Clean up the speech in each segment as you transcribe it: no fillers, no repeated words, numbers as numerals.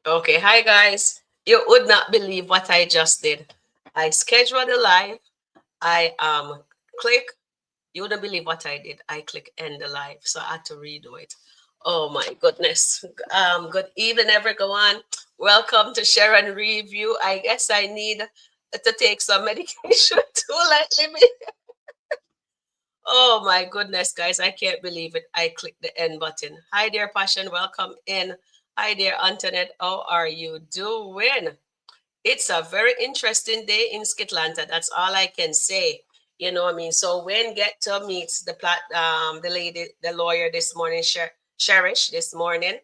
Okay, hi guys. You would not believe what I just did. I scheduled the live. I click. You wouldn't believe what I did. I click end the live, so I had to redo it. Oh my goodness. Good evening, everyone. Welcome to Sharon Review. I guess I need to take some medication too lately. Oh my goodness, guys. I can't believe it. I clicked the end button. Hi there, Passion. Welcome in. Hi there, Antoinette. How are you doing? It's a very interesting day in SkitLanta. That's all I can say. You know what I mean? So when get to meet the lady, the lawyer this morning, Cherish this morning,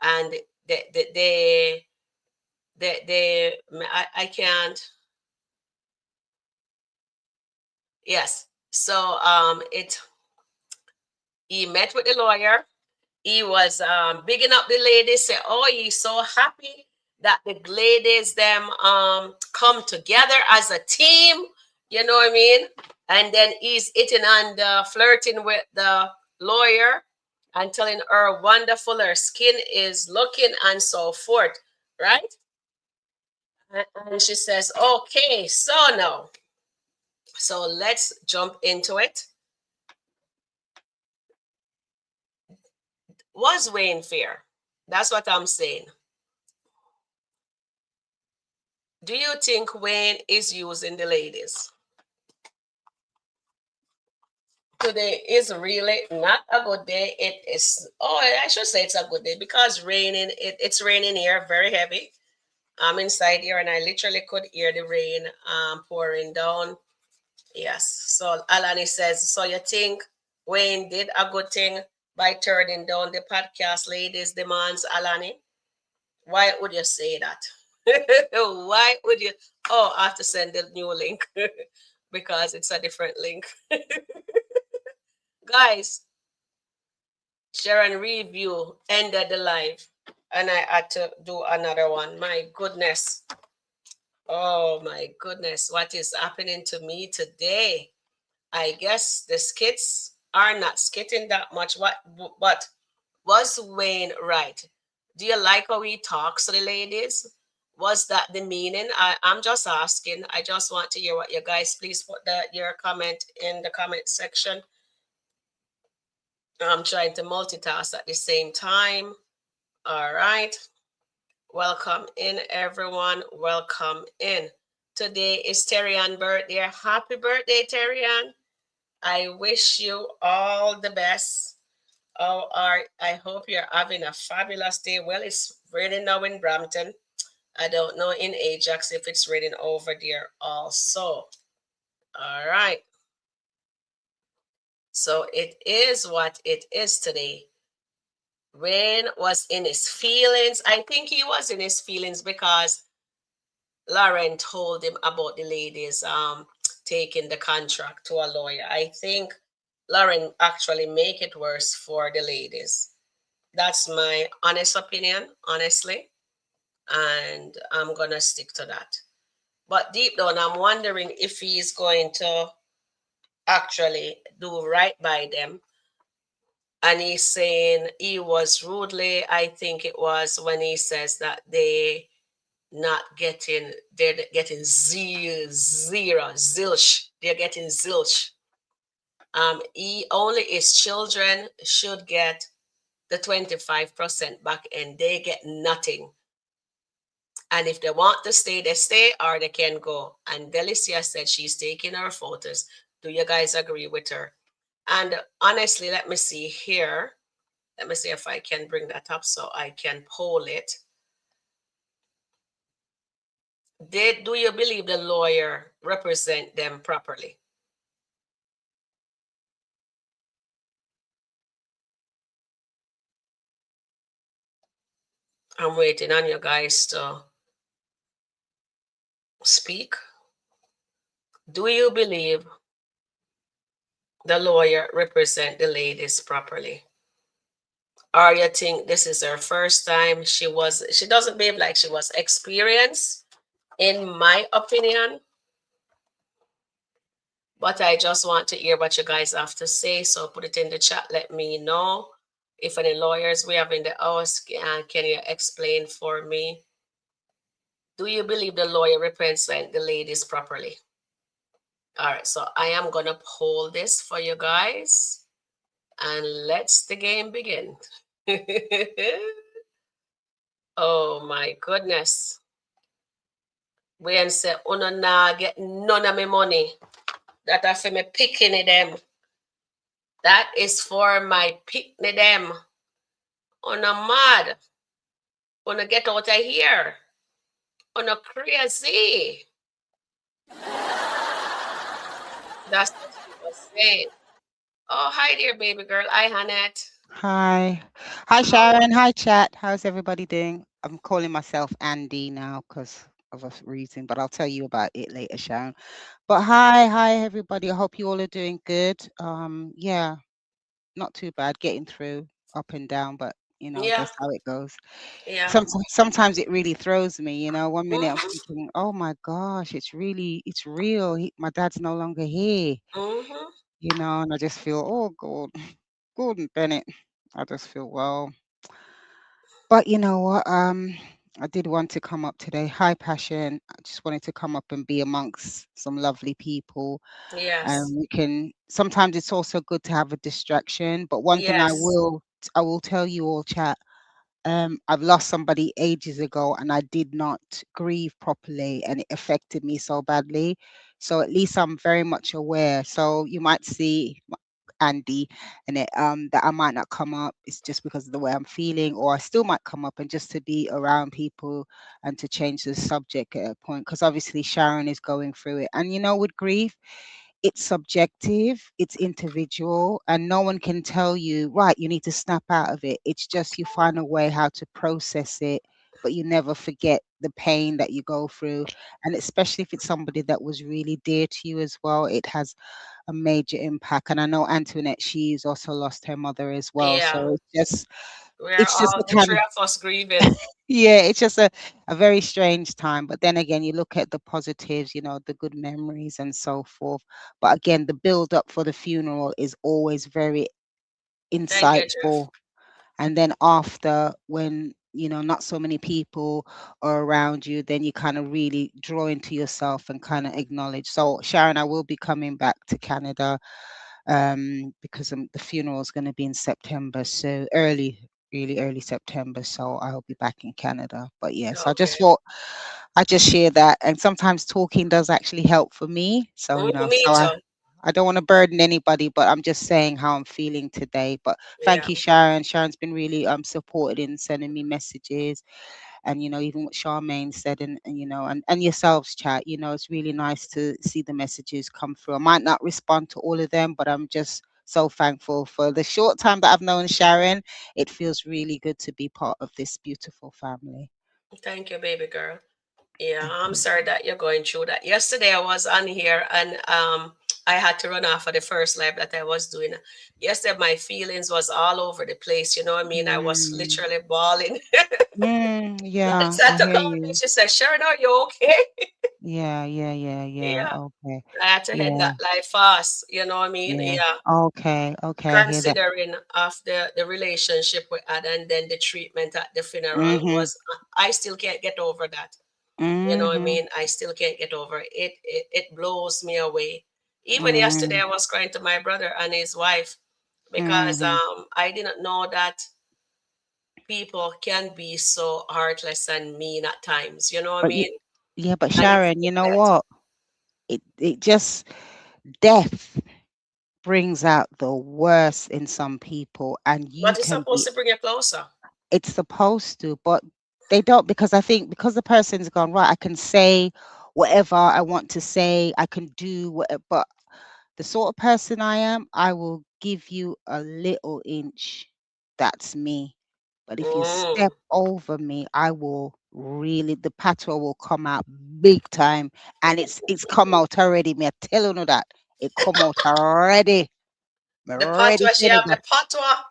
and they, I can't. Yes. So he met with the lawyer. He was bigging up the ladies, say, oh, he's so happy that the ladies them come together as a team, you know what I mean? And then he's hitting and flirting with the lawyer and telling her wonderful her skin is looking and so forth, right? And she says, okay, so now, so let's jump into it. Was Wayne fair? That's what I'm saying. Do you think Wayne is using the ladies? Today is really not a good day. It is, oh, I should say it's a good day because raining, it's raining here very heavy. I'm inside here and I literally could hear the rain pouring down. Yes. So Alani says, so you think Wayne did a good thing by turning down the podcast ladies' demands, Alani? Why would you say that? Why would you? Oh, I have to send the new link because it's a different link. Guys, Sharon review ended the live and I had to do another one. My goodness. Oh my goodness. What is happening to me today? I guess the skits are not skitting that much. But was Wayne right? Do you like how he talks to the ladies? Was that the meaning? I'm just asking. I just want to hear what you guys. Please put your comment in the comment section. I'm trying to multitask at the same time. All right. Welcome in, everyone. Welcome in. Today is Terrian's birthday. Happy birthday, Terrian. I wish you all the best. I hope you're having a fabulous day. Well, it's raining now in Brampton. I don't know in Ajax if it's raining over there also. All right. So it is what it is today. Wayne was in his feelings. I think he was in his feelings because Lauren told him about the ladies taking the contract to a lawyer. I think Lauren actually make it worse for the ladies. That's my honest opinion, honestly, and I'm gonna stick to that. But deep down, I'm wondering if he's going to actually do right by them. And he's saying he was rudely, I think it was when he says that they're getting zilch. They're getting zilch. He only his children should get the 25% back and they get nothing. And if they want to stay, they stay or they can go. And Delicia said she's taking her photos. Do you guys agree with her? And honestly, let me see here. Let me see if I can bring that up so I can poll it. Do you believe the lawyer represent them properly? I'm waiting on you guys to speak. Do you believe the lawyer represent the ladies properly? Or you think this is her first time? She doesn't behave like she was experienced, in my opinion. But I just want to hear what you guys have to say. So put it in the chat, let me know. If any lawyers we have in the house, can you explain for me? Do you believe the lawyer represent the ladies properly? All right, so I am gonna hold this for you guys, and let's the game begin. Oh my goodness. When say uno na get none of me money. That are for me picking them. That is for my picking them. Uno mad. Uno get out of here. Uno crazy. That's what she was saying. Oh, hi there, baby girl. Hi, Hannette. Hi. Hi, How? Sharon. Hi, chat. How's everybody doing? I'm calling myself Andy now because of a reason, but I'll tell you about it later, Sharon. But hi, everybody. I hope you all are doing good. Yeah, not too bad. Getting through up and down, but Yeah, that's how it goes. yeah. Sometimes it really throws me. One minute I'm Mm-hmm. thinking, oh my gosh, it's real. My dad's no longer here. Mm-hmm. And I just feel, oh God, Gordon Bennett. I just feel well. But you know what? I did want to come up today. Hi, Passion. I just wanted to come up and be amongst some lovely people. And Yes. we can. Sometimes it's also good to have a distraction. But one thing Yes. I will tell you all, chat. I've lost somebody ages ago, and I did not grieve properly, and it affected me so badly. So at least I'm very much aware. So you might see Andy, and that I might not come up. It's just because of the way I'm feeling, or I still might come up, and just to be around people and to change the subject at a point. Because obviously Sharon is going through it, and with grief, it's subjective, it's individual, and no one can tell you, right, you need to snap out of it. It's just you find a way how to process it, but you never forget the pain that you go through. And especially if it's somebody that was really dear to you as well, it has a major impact. And I know Antoinette, she's also lost her mother as well. Yeah. So We're it's just all a the kind three of of us grieving. yeah, it's just a very strange time. But then again, you look at the positives, the good memories and so forth. But again, the build up for the funeral is always very Thank you, Jeff. insightful. And then after, when not so many people are around you, then you kind of really draw into yourself and kind of acknowledge. So Sharon, I will be coming back to Canada, because the funeral is going to be in September, so really early September. So I'll be back in Canada. But yes, I just Okay. thought I just share that, and sometimes talking does actually help for me. So Me so I. too. I don't want to burden anybody, but I'm just saying how I'm feeling today. But thank Yeah. you, Sharon. Sharon's been really supported in sending me messages, and even what Charmaine said, and yourselves, chat. It's really nice to see the messages come through. I might not respond to all of them, but I'm just so thankful for the short time that I've known Sharon. It feels really good to be part of this beautiful family. Thank you, baby girl. Yeah, Thank I'm you. sorry that you're going through that. Yesterday I was on here and I had to run off of the first live that I was doing. Yesterday my feelings was all over the place, you know what I mean? I was Mm, literally bawling. yeah, I had I to hear call me. you. She said, Sharon, are you okay? Yeah. Yeah. Okay. I had to end Yeah, that life fast, you know what I mean? yeah. Yeah. Okay. I hear that. Considering of the relationship we had and then the treatment at the funeral Mhm. was I still can't get over that. You know what I Mhm. mean? I still can't get over it. It blows me away. Even yesterday, Mhm. I was crying to my brother and his wife because Mhm. I didn't know that people can be so heartless and mean at times. You know what I But mean? yeah, but And you Sharon, you know forget. what? It just death brings out the worst in some people, and you But it's can supposed be. to bring you closer. It's supposed to, but they don't, because I think because the person's gone right. I can say whatever I want to say. I can do whatever, but the sort of person I am, I will give you a little inch. That's me. But if you Mm. step over me, I will really, the patois will come out big time. And it's come out already. Me I tell you that. It come out already. Me The ready patois, for she have the anybody. patois.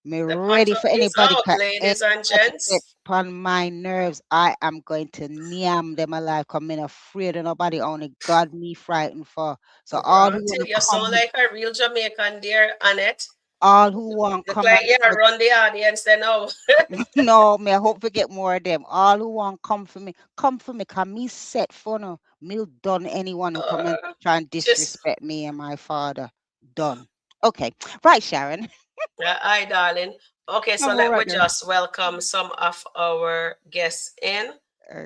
Me The ready patois for is anybody. out, 'Cause ladies and anybody get gents. upon my nerves, I am going to yam them alive. Come in afraid of nobody, only God me frightened for. So all who Auntie, wanna you sound come. like a real Jamaican, dear Annette. All who want Look come like and you say, run the audience then now. no, me I hope we get more of them. All who want come for me, cause me set for no. Me done anyone who come and try and Just disrespect me and my father. Done. Okay. Right, Sharon. hi, darling. Okay, so All let me right then. just welcome some of our guests in,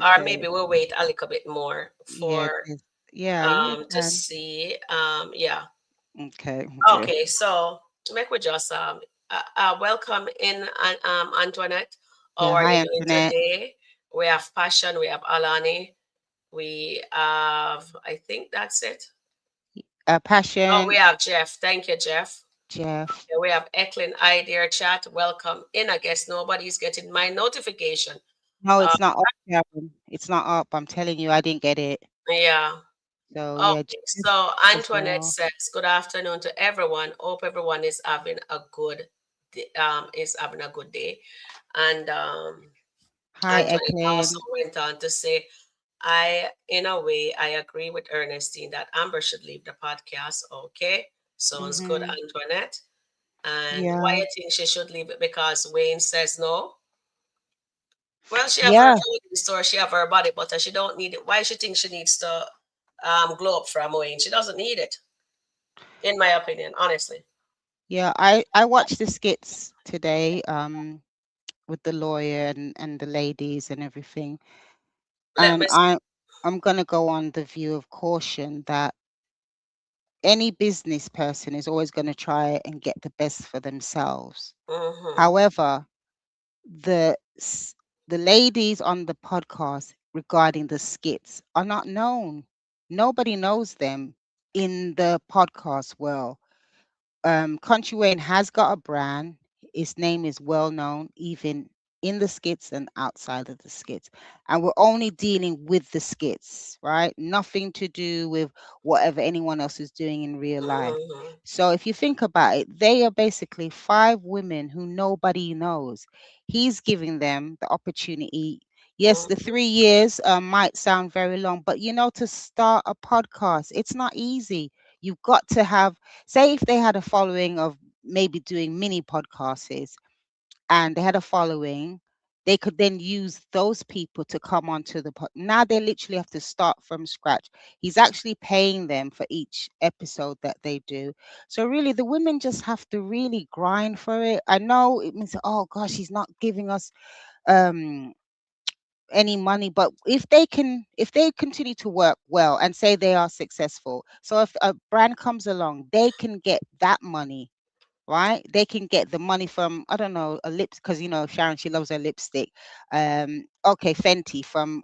or Okay. maybe we'll wait a little bit more Yeah, for 'cause you to can. see yeah. Okay, okay. Okay, so make we just welcome in Antoinette. How Yeah, are hi you doing Antoinette. today? We have Passion, we have Alani, we have, I think that's it. Oh, we Passion, have Jeff. Thank you, Jeff. Jeff. Okay, we have Eklund I dear chat. Welcome in. I guess nobody's getting my notification. No, Uh, it's not up, Sharon. It's not up. I'm telling you, I didn't get it. yeah. So yeah, Okay. Jeff So as Antoinette well. says, "Good afternoon to everyone. Hope everyone is having a good day." And Hi, Antoinette also Eklund. went on to say, in a way, I agree with Ernestine that Amber should leave the podcast. Okay, sounds good, Mm-hmm. Antoinette. And why Yeah, you think she should leave it? Because Wayne says no. Well, she have her yeah, clothing store, she have her body butter. She don't need it. Why she think she needs to glow up from Wayne? She doesn't need it, in my opinion, honestly. yeah. I watched the skits today, with the lawyer and the ladies and everything, Let me. and I'm gonna go on the view of caution that any business person is always gonna try and get the best for themselves. Mm-hmm, However, the s- the ladies on the podcast regarding the skits are not known. Nobody knows them in the podcast world. Country Wayne has got a brand. His name is well known, even in the skits and outside of the skits. And we're only dealing with the skits, right? Nothing to do with whatever anyone else is doing in real life. mm-hmm, So if you think about it, they are basically five women who nobody knows. He's giving them the opportunity. Yes, the mm-hmm, 3 years might sound very long, but to start a podcast, it's not easy. You've got to have, say if they had a following of maybe doing mini podcasts and they had a following, they could then use those people to come onto the now they literally have to start from scratch. He's actually paying them for each episode that they do. So really the women just have to really grind for it. I know it means, oh gosh, he's not giving us um any money, but if they continue to work well and say they are successful, so if a brand comes along, they can get that money, right? They can get the money from, I don't know, a lips, because Sharon, she loves her lipstick. Okay, Fenty from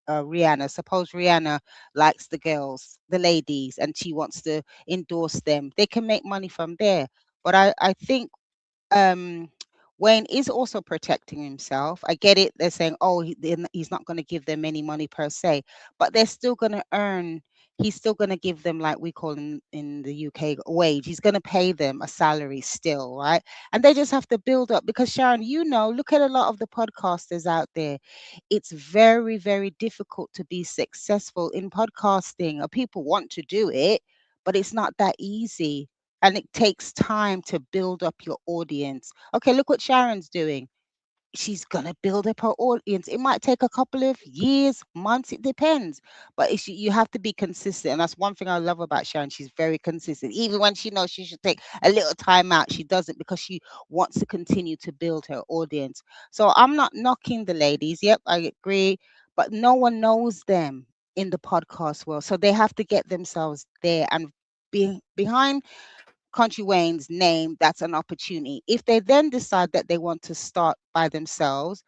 Rihanna. Suppose Rihanna likes the girls, the ladies, and she wants to endorse them, they can make money from there. But I think um Wayne is also protecting himself. I get it. They're saying, oh, he's not going to give them any money per se, but they're still going to earn. He's still going to give them, like we call in the UK, a wage. He's going to pay them a salary still, right? And they just have to build up because Sharon, look at a lot of the podcasters out there. It's very, very difficult to be successful in podcasting. People want to do it, but it's not that easy, and it takes time to build up your audience. Okay, look what Sharon's doing. She's gonna build up her audience. It might take a couple of years, months, it depends. But you have to be consistent. And that's one thing I love about Sharon. She's very consistent. Even when she knows she should take a little time out, she does it because she wants to continue to build her audience. So I'm not knocking the ladies. Yep, I agree. But no one knows them in the podcast world. So they have to get themselves there and be behind Country Wayne's name. That's an opportunity. If they then decide that they want to start by themselves,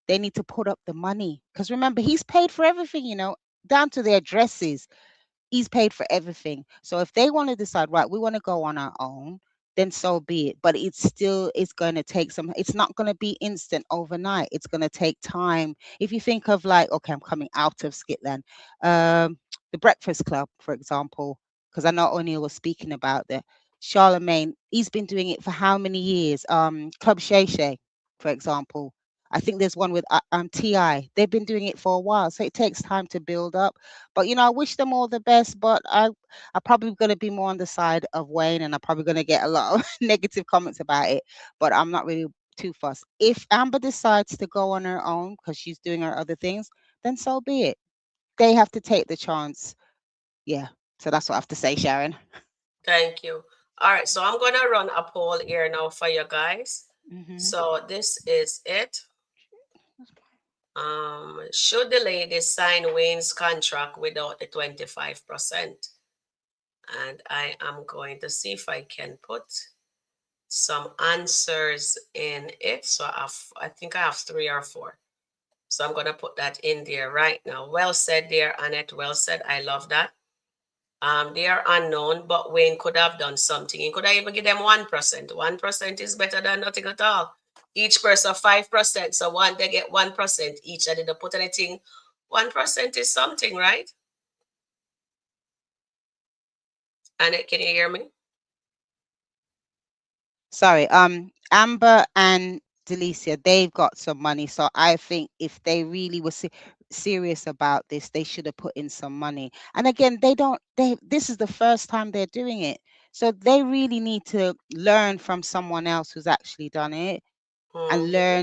they need to put up the money. Because remember, he's paid for everything, down to their dresses. He's paid for everything. So if they want to decide, right, we want to go on our own, then so be it. But it's going to take it's not going to be instant overnight. It's going to take time. If you think of, like, okay, I'm coming out of Skitland, the Breakfast Club, for example, because I know O'Neill was speaking about that. Charlemagne, he's been doing it for how many years? Club Shay Shay, for example. I think there's one with Ti. They've been doing it for a while, so it takes time to build up. But I wish them all the best. But I'm probably going to be more on the side of Wayne, and I'm probably going to get a lot of negative comments about it. But I'm not really too fussed. If Amber decides to go on her own because she's doing her other things, then so be it. They have to take the chance. Yeah. So that's what I have to say, Sharon. Thank you. All right, so I'm gonna run a poll here now for you guys. Hmm. So this is it. Should the lady sign Wayne's contract without the 25%? And I am going to see if I can put some answers in it. So I think I have three or four. So I'm gonna put that in there right now. Well said there, Annette. Well said. I love that. They are unknown, but Wayne could have done something. He could have even give them 1%. 1% is better than nothing at all. Each person 5%. So they get 1% each. I didn't put anything. 1% is something, right? Annette, can you hear me? Sorry, Amber and Delicia, they've got some money, so I think if they really were serious about this, they should have put in some money. And again, they don't. They this is the first time they're doing it, so they really need to learn from someone else who's actually done it, and Mm-hmm.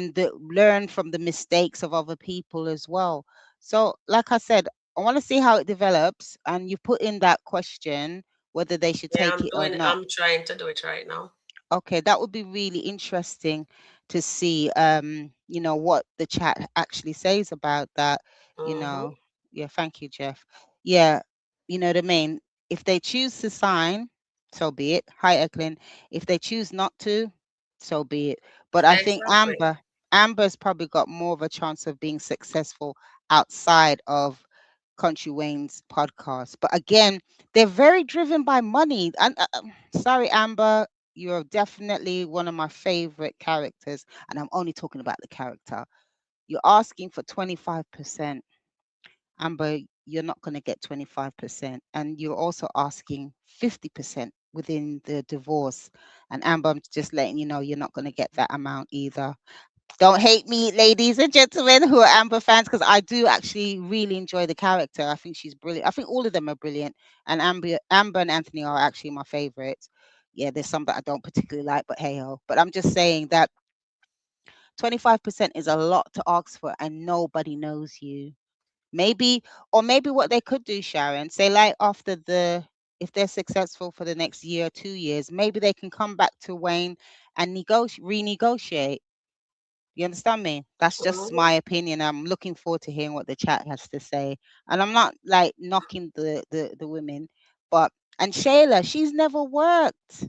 learn from the mistakes of other people as well. So, like I said, I want to see how it develops, and you put in that question whether they should Yeah, take it or not. I'm trying to do it right now. Okay, that would be really interesting to see, what the chat actually says about that. You Mm-hmm. know, yeah, thank you, Jeff. Yeah, you know what I mean. If they choose to sign, so be it. Hi, Eklund. If they choose not to, so be it. But I think Exactly. Amber's probably got more of a chance of being successful outside of Country Wayne's podcast. But again, they're very driven by money. And sorry, Amber, you're definitely one of my favorite characters, and I'm only talking about the character. You're asking for 25%. Amber, you're not going to get 25%. And you're also asking 50% within the divorce. And Amber, I'm just letting you know you're not going to get that amount either. Don't hate me, ladies and gentlemen who are Amber fans, because I do actually really enjoy the character. I think she's brilliant. I think all of them are brilliant, and Amber and Anthony are actually my favorites. Yeah, there's some that I don't particularly like, but hey ho. But I'm just saying that 25% is a lot to ask for, and nobody knows you. Maybe, or maybe what they could do, Sharon, say like after if they're successful for the next year or 2 years, maybe they can come back to Wayne and renegotiate. You understand me? That's just Mm-hmm. my opinion. I'm looking forward to hearing what the chat has to say. And I'm not like knocking the women, but and Shayla, she's never worked.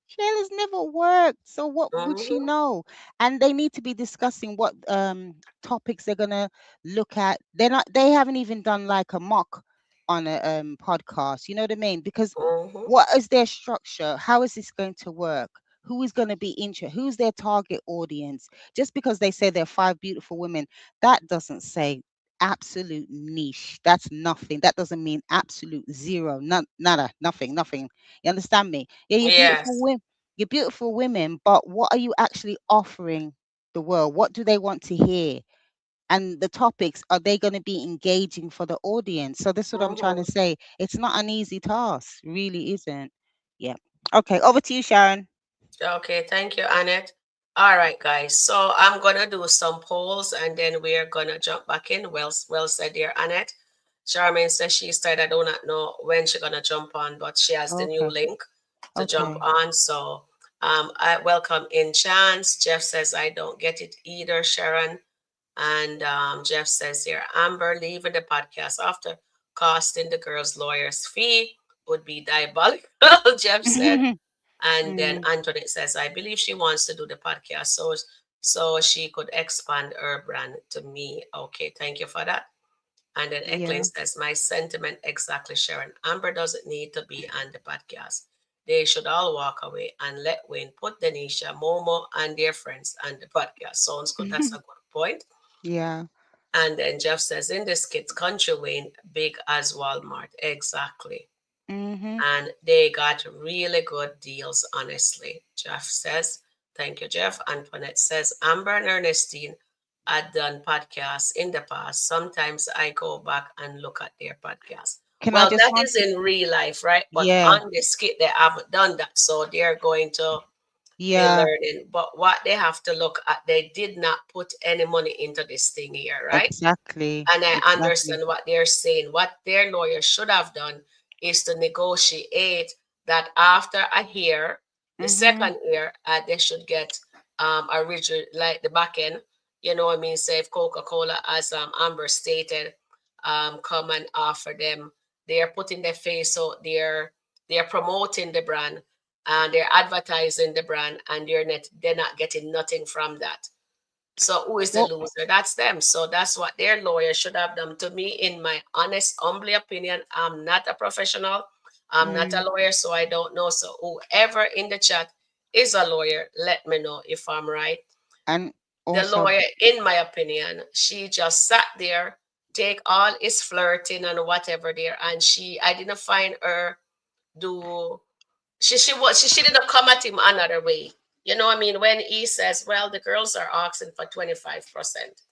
Shayla's never worked, so what would she Mm-hmm. know? And they need to be discussing what topics they're gonna look at. They haven't even done like a mock on a podcast. You know what I mean? Because Mm-hmm. what is their structure? How is this going to work? Who is going to be interested? Who's their target audience? Just because they say they're five beautiful women, that doesn't say absolute niche. That's nothing. That doesn't mean absolute zero. None, nada, nothing, nothing. You understand me? Yeah, Yes. you're beautiful women, but what are you actually offering the world? What do they want to hear? And the topics, are they going to be engaging for the audience? So this is what I'm trying Mm-hmm. to say. It's not an easy task, really isn't. Yeah. Okay, over to you, Sharon. Okay, thank you, Annette. All right, guys. So I'm gonna do some polls and then we're gonna jump back in. Well said there, Annette. Charmaine says she's tired. I do not know when she's gonna jump on, but she has the new Okay. link to jump Okay. on. So I welcome in Chance. Jeff says I don't get it either, Sharon. And Jeff says here, Amber leaving the podcast after costing the girls' lawyer's fee would be diabolical, Jeff said. And then Mm, Antoinette says, I believe she wants to do the podcast so she could expand her brand to me. Okay, thank you for that. And then Eklund yeah. says, my sentiment exactly, Sharon. Amber doesn't need to be on the podcast. They should all walk away and let Wayne put Denisha, Momo, and their friends on the podcast. Sounds good. That's a good point. Yeah. And then Jeff says, in this skit, Country Wayne, big as Walmart. Exactly. Mhm. And they got really good deals, honestly. Jeff says, thank you, Jeff. Antoinette says, Amber and Ernestine had done podcasts in the past, sometimes I go back and look at their podcast. Can I Well, just that want is to? in real life, right? But Yeah, on the skit, they haven't done that. So they're going to be yeah, learning. But what they have to look at, they did not put any money into this thing here, right? exactly, And I exactly. understand what they're saying. What their lawyer should have done is to negotiate that after a year, the Mhm. second year, they should get a rigid, like the back end. You know what I mean? Say if Coca-Cola, as Amber stated, come and offer them, they are putting their face out there, they're promoting the brand and they're advertising the brand, and they're not getting nothing from that. So who is the Well, loser? That's them. So that's what their lawyer should have done. To me, in my honest, humbly opinion, I'm not a professional. I'm not a mm, lawyer, so I don't know. So whoever in the chat is a lawyer, let me know if I'm right. and The also, lawyer, in my opinion, she just sat there, take all his flirting and whatever there, and I didn't find her do she didn't come at him another way. You know what I mean? When he says, well, the girls are asking for 25%.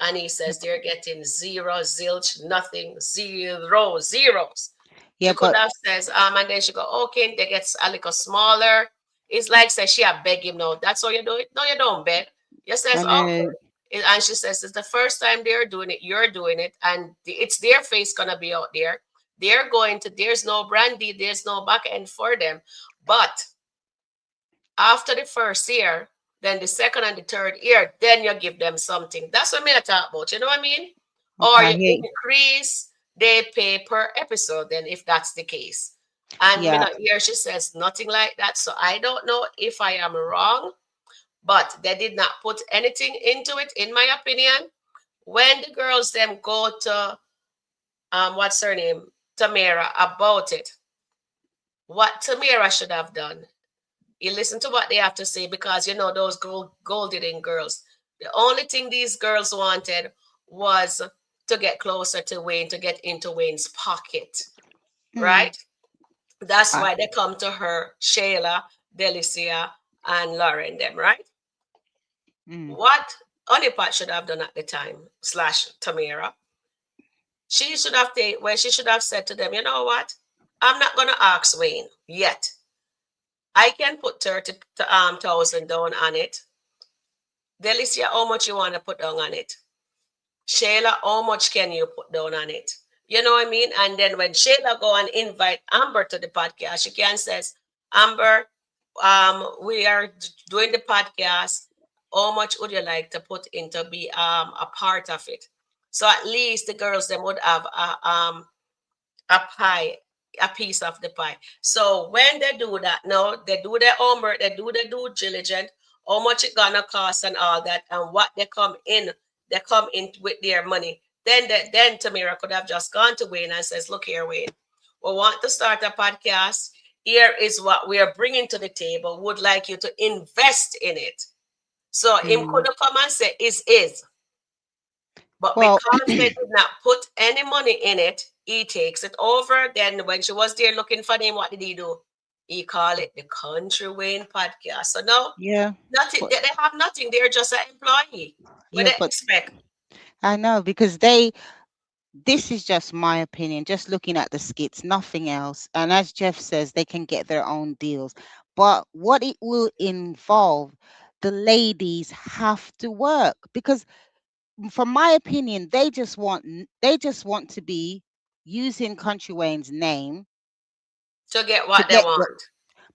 And he yeah, says they're getting zero, zilch, nothing, zero, zeros. yeah, She could but have says, and then she go, okay, they get a little smaller. It's like say she a beg him now. That's how you do it. No, you don't beg. You I says, know, okay. And she says it's the first time they're doing it, you're doing it, and it's their face gonna be out there. They're going to, there's no brandy, there's no back end for them. But after the first year, then the second and the third year, then you give them something. That's what I talk about. You know what I mean? Or okay, I you hear you. increase they pay per episode, then if that's the case. And me Yeah, not here, she says nothing like that. So I don't know if I am wrong, but they did not put anything into it, in my opinion. When the girls then go to what's her name? Tamara about it. What Tamara should have done, you listen to what they have to say, because you know those gold digging girls. The only thing these girls wanted was to get closer to Wayne, to get into Wayne's pocket, mm, right? That's I, why they come to her, Shayla, Delicia, and Lauren, them, right? mm, What Honeypot should have done at the time, slash Tamara, she should have taken, well, she should have said to them, you know what? I'm not gonna ask Wayne yet. I can put 30,000 down on it. Delicia, how much you want to put down on it? Shayla, how much can you put down on it? You know what I mean? And then when Shayla go and invite Amber to the podcast, she can says, Amber, we are doing the podcast. How much would you like to put in to be a part of it? So at least the girls them would have a pie, a piece of the pie. So when they do that, no, they do their homework, they do their due diligence, how much it gonna cost and all that, and what they come in with their money. Then Tamira could have just gone to Wayne and says, look here, Wayne, we want to start a podcast. Here is what we are bringing to the table. Would like you to invest in it. So him could mm. have come and say, is. But Well, because they did not put any money in it, he takes it over. Then when she was there looking for him, what did he do? He called it the Country Wayne podcast. So no, yeah, nothing. but They have nothing. They're just an employee. What yeah, they but expect? I know because they. This is just my opinion, just looking at the skits, nothing else. And as Jeff says, they can get their own deals. But what it will involve, the ladies have to work because, from my opinion, they just want to be using Country Wayne's name To get to what they get the. want.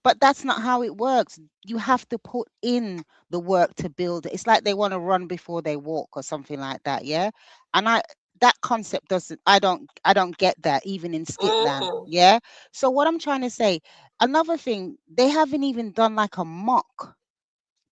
But that's not how it works. You have to put in the work to build it. It's like they want to run before they walk or something like that, yeah? And that concept doesn't I don't get that even in Skitland, Mm-hmm. yeah? So what I'm trying to say, another thing, they haven't even done like a mock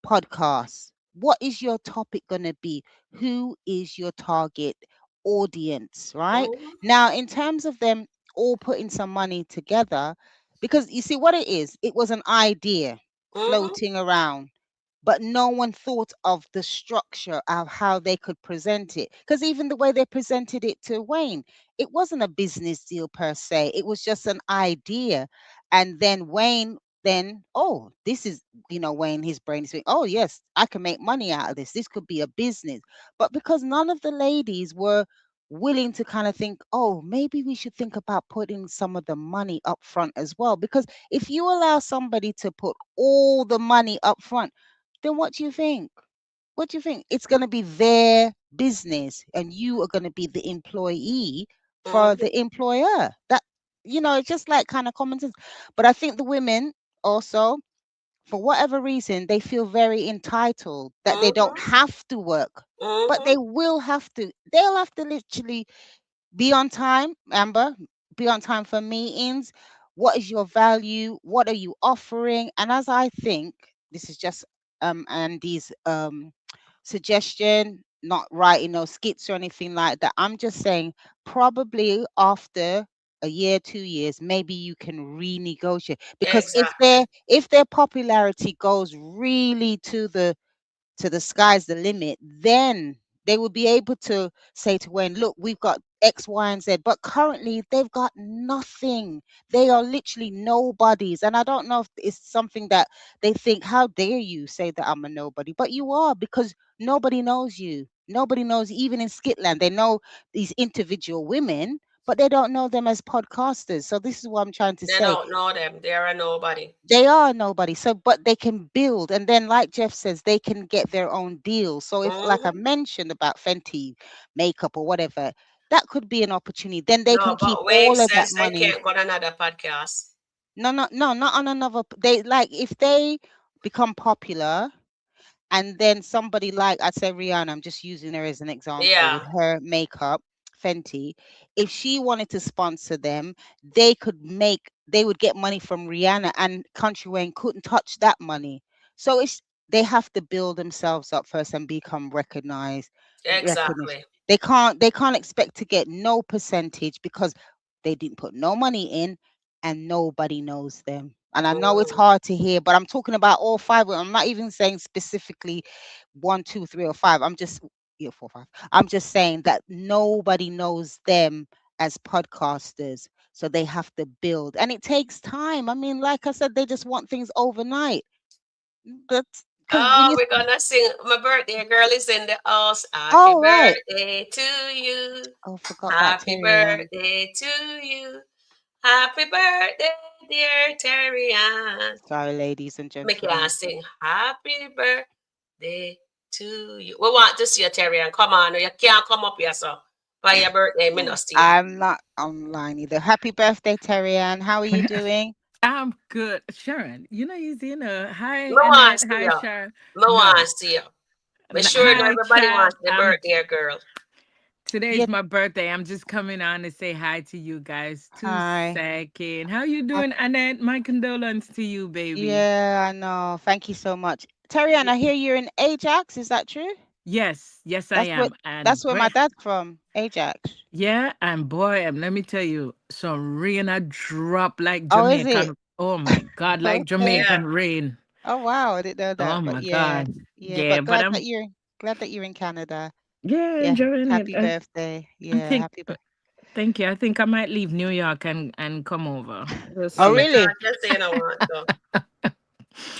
podcast. What is your topic going to be? Who is your target audience, right? Mm-hmm. Now, in terms of them all putting some money together, because you see what it is, it was an idea Mm-hmm. floating around, but no one thought of the structure of how they could present it. Because even the way they presented it to Wayne, it wasn't a business deal per se, it was just an idea. And then Wayne then, oh, this is, Wayne, his brain is saying, oh, yes, I can make money out of this. This could be a business. But because none of the ladies were willing to kind of think, oh, maybe we should think about putting some of the money up front as well. Because if you allow somebody to put all the money up front, then what do you think? What do you think? It's going to be their business, and you are going to be the employee for Mm-hmm. the employer. It's just like kind of common sense. But I think the women also, for whatever reason, they feel very entitled that they don't Mm-hmm. have to work, but Mm-hmm. they will have to. They'll have to literally be on time, Amber. Be on time for meetings. What is your value? What are you offering? And as I think, this is just Andy's suggestion, not writing no skits or anything like that. I'm just saying, probably after a year, 2 years, maybe you can renegotiate, because Exactly. if their popularity goes really to the sky's the limit, then they will be able to say to Wayne, look, we've got X, Y, and Z. But currently, they've got nothing. They are literally nobodies. And I don't know if it's something that they think, how dare you say that I'm a nobody? But you are, because nobody knows you. Nobody knows, even in Skitland. They know these individual women, but they don't know them as podcasters. So this is what I'm trying to They say. don't know them. They are nobody. They are nobody. So, but they can build. And then, like Jeff says, they can get their own deals. So, if, like I Mm-hmm. mentioned about Fenty makeup or whatever, that could be an opportunity. Then they can No, keep but Wayne all of that says they money. can't go on another podcast. No, no, no, not on another. They like, if they become popular, and then somebody like, I'd say Rihanna, I'm just using her as an example with Yeah, her makeup, Fenty. If she wanted to sponsor them, they would get money from Rihanna, and Country Wayne couldn't touch that money. So they have to build themselves up first and become recognized, recognition. exactly. They can't expect to get no percentage, because they didn't put no money in and nobody knows them. And I know it's Mm-hmm. hard to hear, but I'm talking about all five of them. I'm not even saying specifically one, two, three, or five. I'm just, yeah, four, five. I'm just saying that nobody knows them as podcasters. So they have to build. And it takes time. I mean, like I said, they just want things overnight. That's because when Oh, you, we're gonna sing. My birthday girl is in the house. Happy oh, right. birthday to you. Oh, forgot about Happy Terry Ann. birthday to you. Happy birthday, dear Terry Ann. Sorry, ladies and Me gentlemen. can sing happy birthday to you. We want to see you, Terry Ann. Come on, you can't come up here, so. For your birthday, me no see you. I'm not online either. Happy birthday, Terry Ann. How are you doing? I'm good. Sharon, you see, hi, Me want Annette. to see Hi, you. Sharon. Me want No. to see you. Me sure know Hi, everybody chat. wants the birthday girl. Today's Yeah. my birthday. I'm just coming on to say hi to you guys. Two Hi. second. How you doing, Annette? My condolence to you, baby. Yeah, I know. Thank you so much. Terry Ann, Y- I hear you're in Ajax. Is that true? Yes, yes, I That's what am. And that's where my boy, dad's from. Ajax. yeah, and boy, let me tell you, some rain a drop like Oh, is it? Jamaican. Oh my God, like Okay. Yeah. Jamaican rain. Oh wow, I didn't know Oh that. But my yeah. God. Yeah, Yeah, but but glad that you're in Canada. yeah, Yeah. enjoying it. Happy birthday. I Yeah, think happy birthday. thank you. I think I might leave New York and come over. We'll Oh, No, me see. really? can't just say no want to.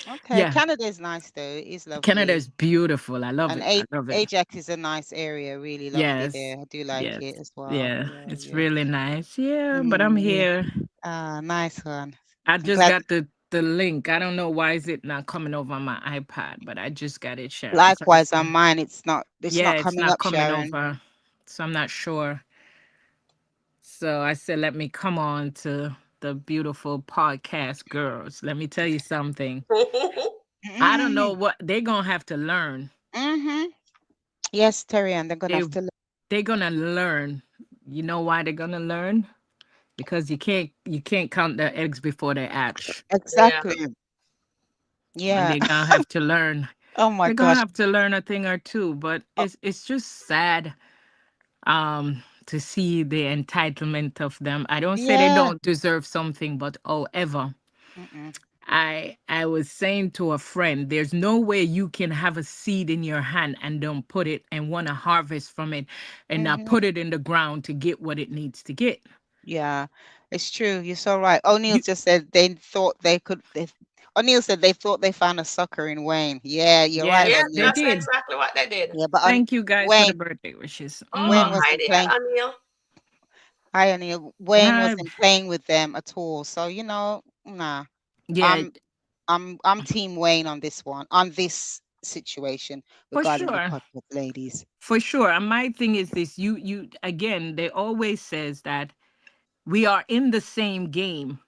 Okay. Yeah, Canada is nice though. It is Canada lovely. is beautiful. I love And it. I love it. Ajax is a nice area. Really lovely Yes. there. I do like Yes. it as well. Yeah. Yeah, It's yeah. really nice. Yeah, but I'm Yeah. here. Ah, nice one. I I'm just glad. got the link. I don't know why is it not coming over on my iPad, but I just got it, Sharon. So I Likewise on said, mine, it's not yeah, it's coming not up, coming Sharon. over. So I'm not sure. So I said, let me come on to the beautiful podcast girls. Let me tell you something. I don't know Mm-hmm. what they're gonna have to learn. Mm-hmm. Yes, Terry, and they're gonna They have to. they're gonna learn. You know why they're gonna learn? Because you can't count the eggs before they hatch. Yeah. Exactly. And Yeah. they're gonna have to learn. Oh my They're gonna gosh. have to learn a thing or two. But Oh, it's just sad to see the entitlement of them. I don't say they yeah. don't deserve something, but however, Mm-mm. I was saying to a friend, there's no way you can have a seed in your hand and don't put it and want to harvest from it and not Mm-hmm. put it in the ground to get what it needs to get. Yeah, it's true. You're so right. O'Neill You just said they thought they could. O'Neill said they thought they found a sucker in Wayne. Yeah, you're right, Yes, Yes, they O'Neill. that's did. exactly what they did. Yeah, but on Thank you guys for the Wayne, birthday wishes. Oh, Wayne hi wasn't playing. there, Anil. Hi, O'Neill. Wayne Hi. wasn't playing with them at all. So nah. Yeah, I'm I'm Team Wayne on this one, on this situation for regarding the sure. podcast ladies. For sure. And my thing is this, you again, they always says that we are in the same game,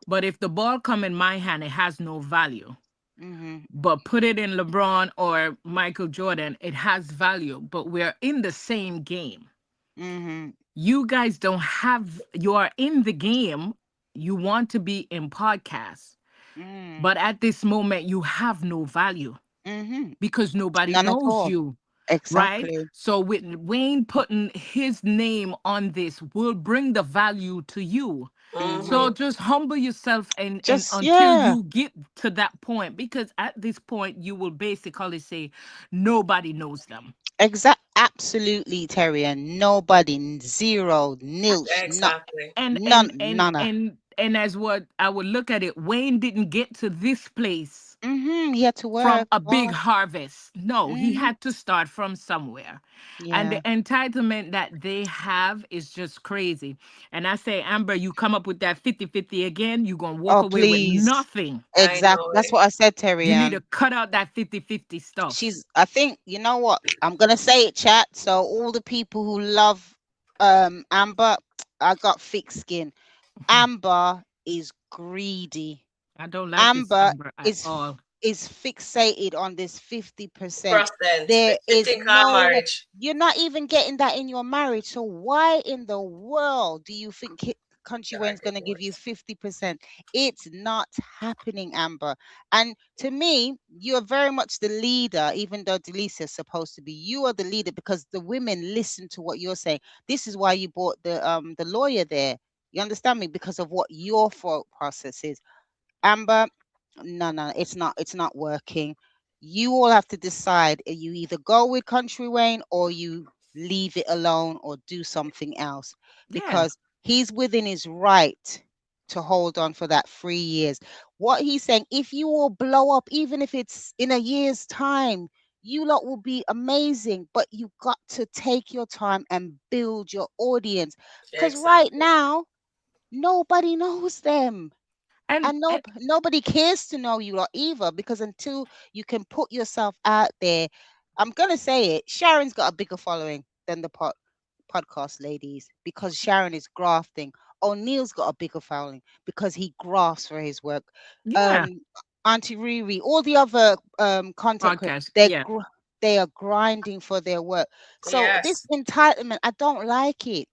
but if the ball come in my hand, it has no value. Mhm. But put it in LeBron or Michael Jordan, it has value, but we're in the same game. Mhm. You guys don't have, you are in the game. You want to be in podcasts, Mhm. but at this moment, you have no value Mhm. because nobody None at knows all. you, right? Exactly. So with Wayne putting his name on this will bring the value to you. So Mhm. Mm-hmm. just humble yourself and Just until yeah. you get to that point, because at this point you will basically say nobody knows them. Absolutely, Terry, and nobody, zero, nilch, not Exactly. And none, and and none. and and as what I would look at it, Wayne didn't get to this place Mhm. He had to from work a big hard. harvest. No, he Mhm. had to start from somewhere. And the Yeah. entitlement that they have is just crazy. And I say, Amber, you come up with that 50-50 again, you're going to walk Oh, away with please. nothing. I Exactly. know That's it. what I said, Terry. You need to cut out that 50-50 stuff. I think, you know what? I'm gonna say it, chat. So all the people who love Amber, I got thick skin. Amber is greedy. I don't like this Amber Amber at is all. is fixated on this 50%. Percent. There The is 50 car no way marriage. you're not even getting that in your marriage. So why in the world do you think Country Car Wayne's going to give you divorce. 50%? It's not happening, Amber. And to me, you are very much the leader, even though Delicia is supposed to be. You are the leader because the women listen to what you're saying. This is why you brought the lawyer there. You understand me? Because of what your thought process is. Amber, no, no, it's not working. You all have to decide. You either go with Country Wayne or you leave it alone or do something else Yeah. because he's within his right to hold on for that 3 years. What he's saying, if you all blow up, even if it's in a year's time, you lot will be amazing, but you got to take your time and build your audience because right Exactly. now, nobody knows them. And, And and nobody cares to know you lot either because until you can put yourself out there, I'm gonna say it. Sharon's got a bigger following than the podcast ladies because Sharon is grafting. O'Neill's got a bigger following because he grafts for his work. yeah, Um, Auntie Riri, all the other content podcast. Yeah. they are grinding for their work. So this Yes. entitlement, I don't like it,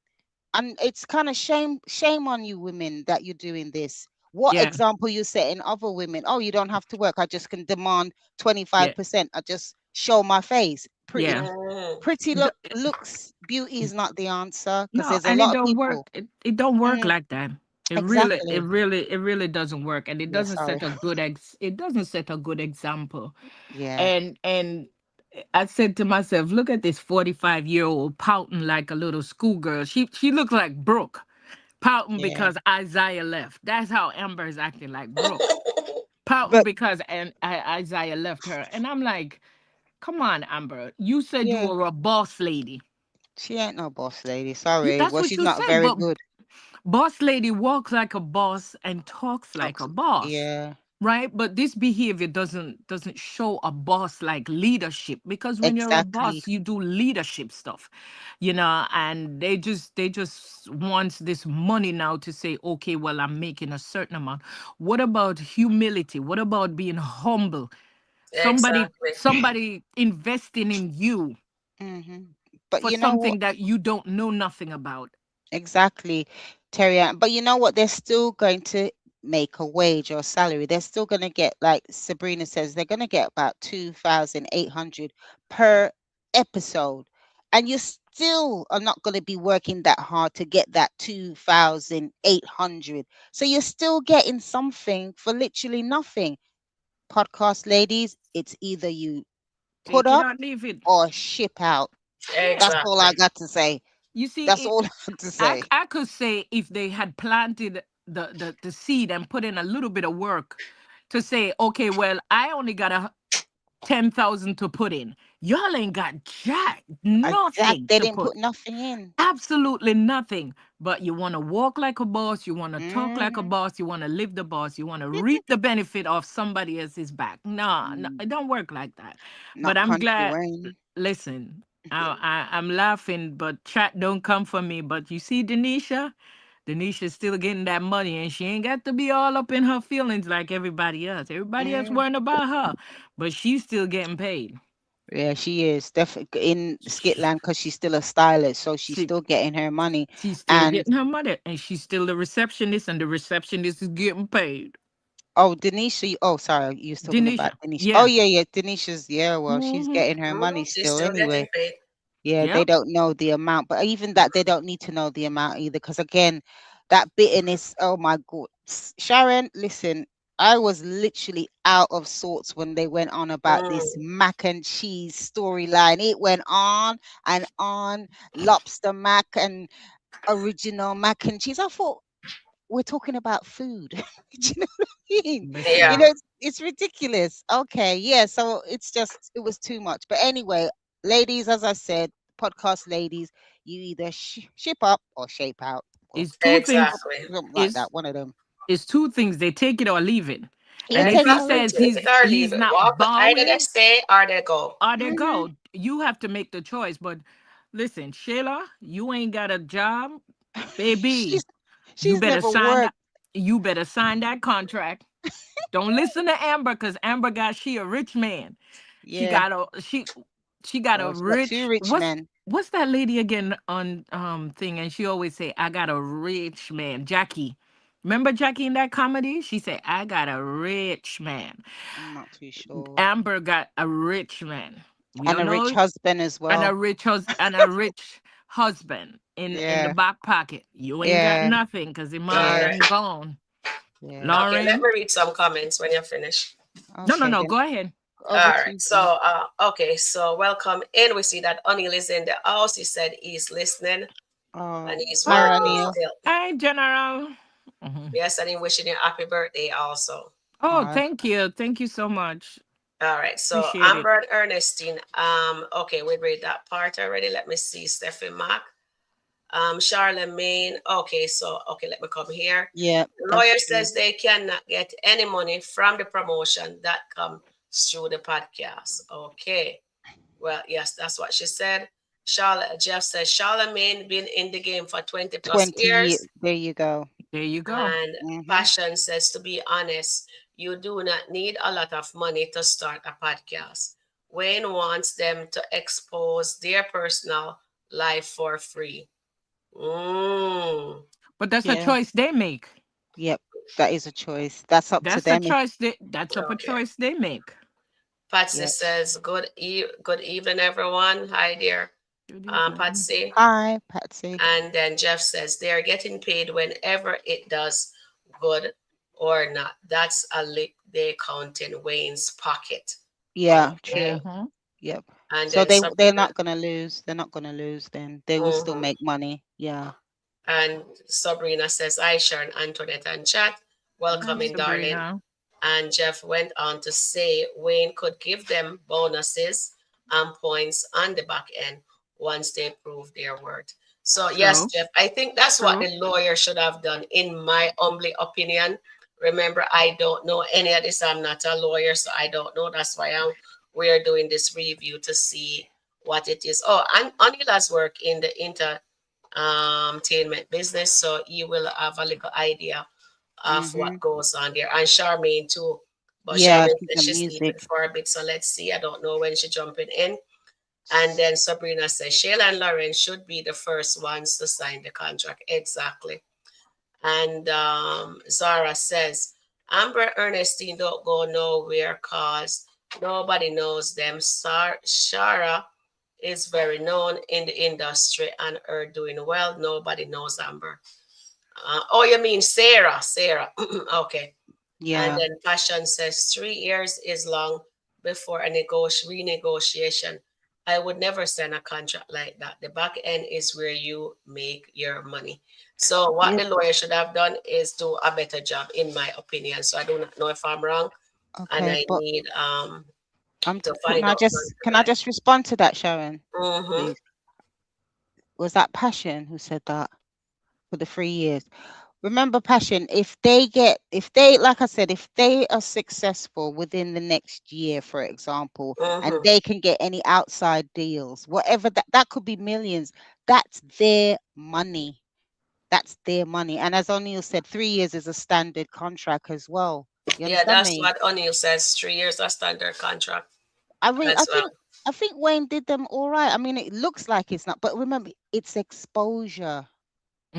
and it's kind of shame on you women that you're doing this. What Yeah. example you setting other women? Oh, you don't have to work, I just can demand Yeah. 25%, I just show my face. Yeah. Mm-hmm. Pretty D- looks, beauty is not the answer because No, there's a and it lot of don't work. people. It don't work Mm, like that. exactly. It really doesn't work, and Yeah, sorry. it doesn't set a good example. Yeah. And I said to myself, look at this 45-year-old pouting like a little schoolgirl. She looks like Brooke, pouting Yeah. because Isaiah left. That's how Amber is acting like Brooke, pouting But because Isaiah left her. And I'm like, come on, Amber. You said you yeah, were a boss lady. she ain't no boss lady, sorry. That's Well, what she's you not said, very but good. boss lady walks like a boss and talks like a Talks. boss, Yeah, right? But this behavior doesn't show a boss like leadership, because when you're a exactly. boss you do leadership stuff, and they just want this money now to say, okay, well, I'm making a certain amount. What about humility? What about being humble? somebody Exactly. somebody investing in you Hmm. But for you know what? something that you don't know nothing about. Exactly, Terry. But you know what? They're still going to make a wage or salary. They're still going to get, like Sabrina says, they're going to get about 2,800 per episode. And you still are not going to be working that hard to get that 2,800. So you're still getting something for literally nothing. Podcast ladies, it's either you put Take it up or leave it. or ship out. Yeah. That's all Exactly. I got to say. You see, That's all I have to say. I could say if they had planted the seed and put in a little bit of work to say, okay, well, I only got a 10,000 to put in. Y'all ain't got jack Exact. nothing They to didn't put. put nothing in. Absolutely nothing. But you want to walk like a boss, you want to talk like a Mm-hmm. boss, you want to live the boss, you want to reap the benefit of somebody else's back. No, no, Mm, it don't work like that. But not I'm Country glad. Wayne. Listen, I'm laughing, but chat don't come for me. But you see, Denisha's still getting that money, and she ain't got to be all up in her feelings like everybody else. Everybody else Mm. worrying about her, but she's still getting paid. Yeah, she is definitely in Skitland because she's still a stylist, so she's She still getting her money. she's still And getting her money, and she's still the receptionist, and the receptionist is getting paid. oh, Denisha, oh, sorry, you was talking about Denisha, Denisha. Oh, yeah, yeah, yeah, Denisha's, yeah, well, she's hmm, getting her money She's still still getting anyway. paid. Yeah, they yep, don't know the amount, but even that, they don't need to know the amount either. Because again, that bitterness, oh my God. Sharon, listen, I was literally out of sorts when they went on about this Mm. mac and cheese storyline. It went and on, lobster mac and original mac and cheese. I thought, we're talking about food. Do you know what I mean? You listen, know, Yeah. it's ridiculous. Okay, yeah. So it's just it was too much. But anyway, ladies, as I said, podcast ladies, you either ship up or shape out, or it's two things. Exactly. something like that. It's One of them. it's two things. They take it or leave it. You And if take it he or leave Exactly. says it. Take it or leave he's it. not Walk. Either they bowing, stay or they go. or they Hmm. go. You have to make the choice. But listen, Shayla, you ain't got a job, baby. she's You she's better never sign that. worked. You better sign that contract. Don't listen to Amber, because Amber got she a rich man. She Yeah. got a she got a Well, she got two rich rich men. what's that lady again on thing? And she always say, I got a rich man. Jackie. Remember Jackie in that comedy? She said, I got a rich man. I'm not too sure. Amber got a rich man. We And don't a rich know. husband as And a well. rich husband in the Yeah. back pocket. You ain't got Yeah. nothing because the All money Yeah. right. ain't gone. Yeah. Okay. Let Lauren. me read some comments when you're finished. No, no, Okay, no. then Go ahead. over All to right. you, So, Jen. okay. So, welcome in. We see that O'Neill is in the house. He said he's listening and Oh, he's hi, working Oh, Raniel. still. hi, General. Mhm. Yes, and he's wishing you happy birthday also. Oh, Oh, thank you. Thank you so much. All right. So, Appreciate it. Amber and Ernestine. Okay, we read that part already. Let me see. Stephen Mack. Charlemagne. Okay, so okay, let me come here. yeah, The that's lawyer true. says they cannot get any money from the promotion that comes through the podcast. Okay. Well, yes, that's what she said. Charlotte Jeff says Charlemagne been in the game for 20 plus 20 years. years. There you go. There you go. And Mm-hmm. Passion says, to be honest, you do not need a lot of money to start a podcast. Wayne wants them to expose their personal life for free. Mm. But that's a Yeah. choice they make. Yep. That is a choice. That's up to That's a them. If choice that's a Okay. choice they make. Patsy yep. says, good evening, everyone. Hi there, Good evening. Patsy. Hi, Patsy. And then Jeff says, they're getting paid whenever it does good or not. That's a lick they count in Wayne's pocket. Yeah, true. Okay. Hmm. Yep. And So then they're Sabrina, not gonna lose. They're not gonna lose. Then they will still mhm. make money. Yeah. And Sabrina says, hi, Sharon, Antoinette, and chat. Hi, Welcome in, Mm-hmm. darling. Sabrina. And Jeff went on to say Wayne could give them bonuses and points on the back end once they prove their worth. So, yes, True. Jeff, I think that's what True. the lawyer should have done, in my humble opinion. Remember, I don't know any of this. I'm not a lawyer, so I don't know. That's why we're doing this review to see what it is. Oh, and Anila's work in the entertainment business, so you will have a little idea of Mm-hmm. what goes on there. And Charmaine too. But Yeah, Charmaine she's said a she's music. sleeping for a bit, so let's see. I don't know when she's jumping in. And then Sabrina says Shayla and Lauren should be the first ones to sign the contract. Exactly. And Zara says Amber Ernestine don't go nowhere cause nobody knows them. Shara is very known in the industry and her doing well. Nobody knows Amber. Oh, you mean Sarah? Sarah. Okay. And Yeah. then Passion says 3 years is long before a renegotiation. I would never sign a contract like that. The back end is where you make your money. So what You the lawyer should have done is do a better job, in my opinion. So I do not know if I'm wrong, and okay? I But need to can find I out from just you guys. respond to that, Sharon? Mm-hmm. Please. Was that Passion who said that for the 3 years? Remember, Passion, if they, like I said, if they are successful within the next year, for example, and Mm-hmm. they can get any outside deals, whatever that could be millions, that's their money. That's their money. And as O'Neill said, 3 years is a standard contract as well. You Yeah, understand that's me? what O'Neill says. 3 years a standard contract I as well. think Wayne did them all right. I mean, it looks like it's not, but remember, it's exposure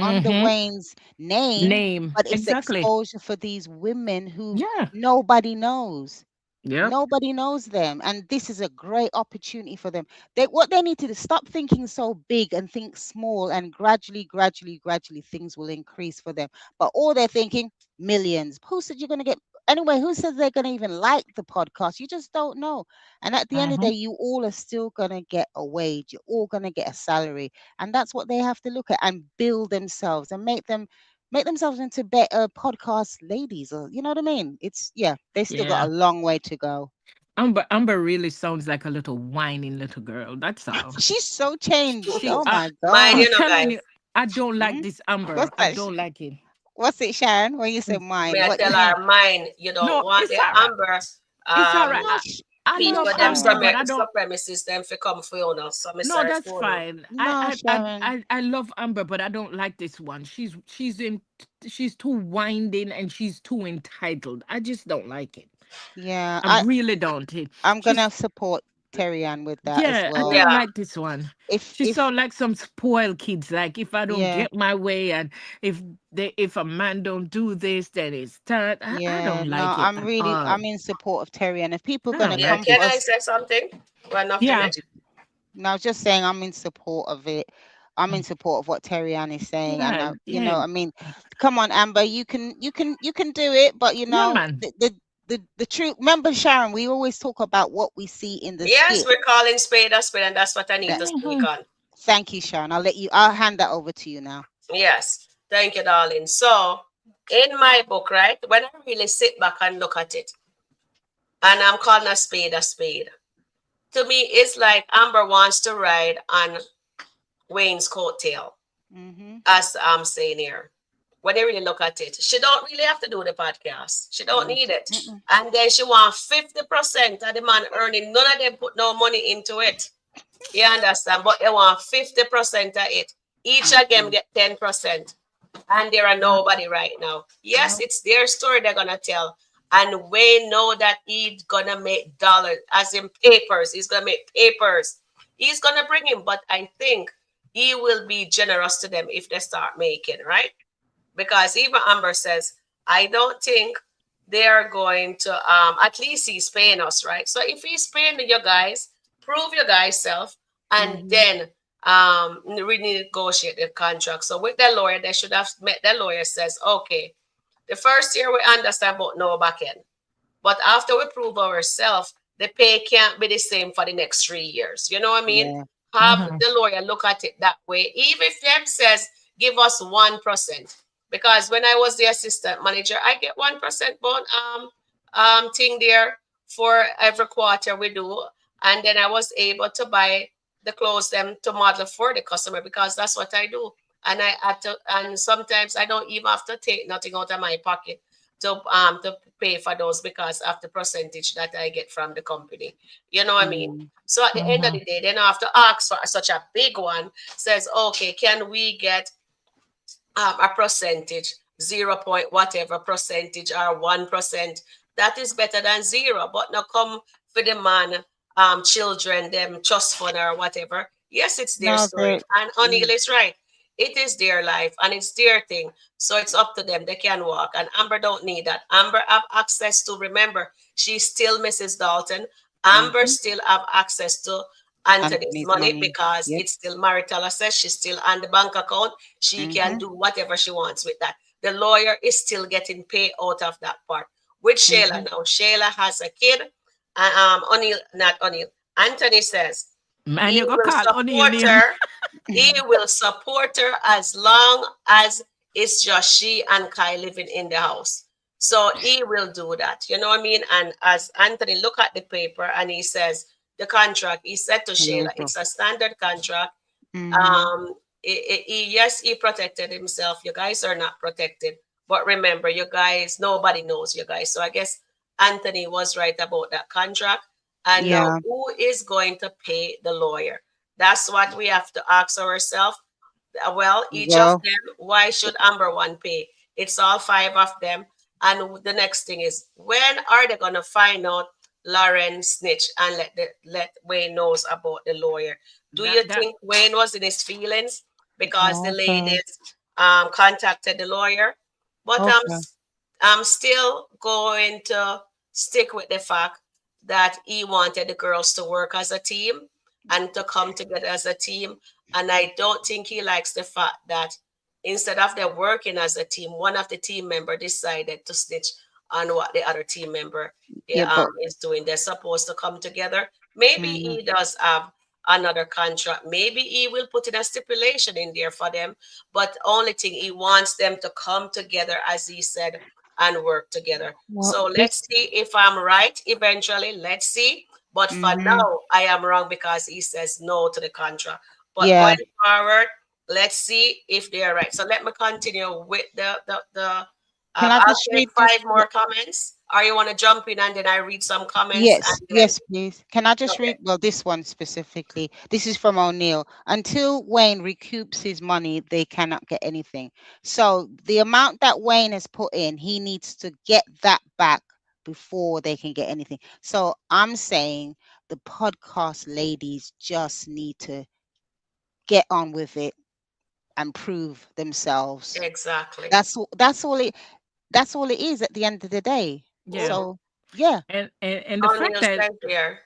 under Mm-hmm. Wayne's name, Name. but it's Exactly. exposure for these women who Yeah. nobody knows. Yep. Nobody knows them, and this is a great opportunity for them. What they need to do, stop thinking so big and think small, and gradually things will increase for them. But all they're thinking, millions. Who said you're going to get? Anyway, who says they're going to even like the podcast? You just don't know. And at the end of the Mm-hmm. day, you all are still going to get a wage. You're all going to get a salary, and that's what they have to look at and build themselves and make themselves into better podcast ladies, or you know what I mean. It's, yeah, they still got Yeah. a long way to go. Amber really sounds like a little whining little girl. That's all. She's so changed. She Oh my Mine, I'm god. telling guys. you, I don't like Hmm? this Amber. What's I that? don't like it. What's it, Sharon? When you say Mm. May mine, I what do tell you mean? her mine? You don't No, want it's the all right. Amber It's all right. um No, I no, love people them Amber, but Sharon. I don't. supremacists them for come for you now. So I'm No, sorry that's for you. fine. No, Sharon. I love Amber, but I don't like this one. She's too winding and she's too entitled. I just don't like it. Yeah, I really don't. I'm She's gonna support Terry Ann with that as Yeah, I well. don't Yeah. like this one. She If sound like some spoiled kids. Like if I don't Yeah, get my way, and if a man don't do this, then it's time. I yeah, don't no, like it at all. I'm in support of Terry Ann. If people are I gonna don't Yeah. come like Can for it. I us, say something? We're not Yeah. finished. no, I was just saying I'm in support of it. I'm in support of what Terry Ann is saying, and Yeah, yeah, I mean, come on, Amber, you can do it, but yeah, man. the truth. Remember, Sharon, we always talk about what we see in the Yes, skit. we're calling spade a spade, and that's what I need That to speak Mhm. on. Thank you, Sharon. I'll hand that over to you now. Yes. Thank you, darling. So in my book, right, when I really sit back and look at it, and I'm calling a spade a spade. To me, it's like Amber wants to ride on Wayne's coattail, Mm-hmm. as I'm saying here. When you really look at it, she don't really have to do the podcast. She don't Mm, need it. mm-mm. And then she want 50% of the man earning. None of them put no money into it. You understand? But they want 50% of it. Each of them Mm-mm. get 10%. And there are No, nobody right now. Yes, no. it's their story they're gonna tell. And Wayne know that he's gonna make dollars, as in papers. He's gonna make papers. He's gonna bring him, but I think he will be generous to them if they start making, right? Because even Amber says, I don't think they are going to at least he's paying us, right? So if he's paying you guys, prove your guys self, and Mm-hmm. then renegotiate the contract. So with the lawyer, they should have met the lawyer says, okay, the first year we understand but no back end. But after we prove ourselves, the pay can't be the same for the next 3 years. You know what I mean? Yeah. Have Mhm. the lawyer look at it that way. Even if them says give us 1%. Because when I was the assistant manager, I get 1% thing there for every quarter we do. And then I was able to buy the clothes them to model for the customer because that's what I do. And I had to, and sometimes I don't even have to take nothing out of my pocket to pay for those because of the percentage that I get from the company. You know what I mean? Mm. So at the end of Mhm. the day, then I have to ask for such a big one. Says, okay, can we get a percentage, 0 point whatever percentage or 1%? That is better than zero. But now come for the man, children, them trust fund or whatever. Yes, it's their No, story. very. And O'Neill Mm, is right. It is their life and it's their thing. So it's up to them. They can walk. And Amber don't need that. Amber have access to, remember, she's still Mrs. Dalton. Amber mm-hmm. still have access to Anthony's Anthony's money money. because Yep. it's still marital assets. She's still on the bank account. She can Mm-hmm. do whatever she wants with that. The lawyer is still getting paid out of that part. With Mm-hmm. Shayla now, Shayla has a kid. O'Neill, not O'Neill. Anthony says Man, he you go will call O'Neill support name. her. He will support her as long as it's just she and Kai living in the house. So he will do that. You know what I mean? And as Anthony look at the paper and he says the contract, he said to Shayla, it's a standard contract. Mm-hmm. Yes, he protected himself. You guys are not protected. But remember, you guys, nobody knows you guys. So I guess Anthony was right about that contract. And now, Yeah. who is going to pay the lawyer? That's what we have to ask ourselves. Well, each of Well, them, why should Amber one pay? It's all five of them. And the next thing is, when are they gonna find out Lauren snitch and let Wayne knows about the lawyer? Do That you that think Wayne was in his feelings because the okay. ladies contacted the lawyer? But Okay. I'm still going to stick with the fact that he wanted the girls to work as a team and to come together as a team. And I don't think he likes the fact that instead of them working as a team, one of the team member decided to snitch on what the other team member Yeah, but is doing. They're supposed to come together. Maybe mm, he does have another contract. Maybe he will put in a stipulation in there for them. But only thing he wants them to come together, as he said, and work together. well, So this. let's see if I'm right eventually. Let's see. But for Mm-hmm. now, I am wrong because he says no to the contract. But Yeah. going forward, let's see if they're right. So let me continue with the Can I I'll just take read this? five more comments. Or you want to jump in and then I read some comments Yes, and then yes, please. Can I just okay. read? Well, this one specifically. This is from O'Neill. Until Wayne recoups his money, they cannot get anything. So the amount that Wayne has put in, he needs to get that back before they can get anything. So I'm saying the podcast ladies just need to get on with it and prove themselves. Exactly. That's all it is at the end of the day. yeah. Mm-hmm. So yeah, And the fact O'Neill that says here,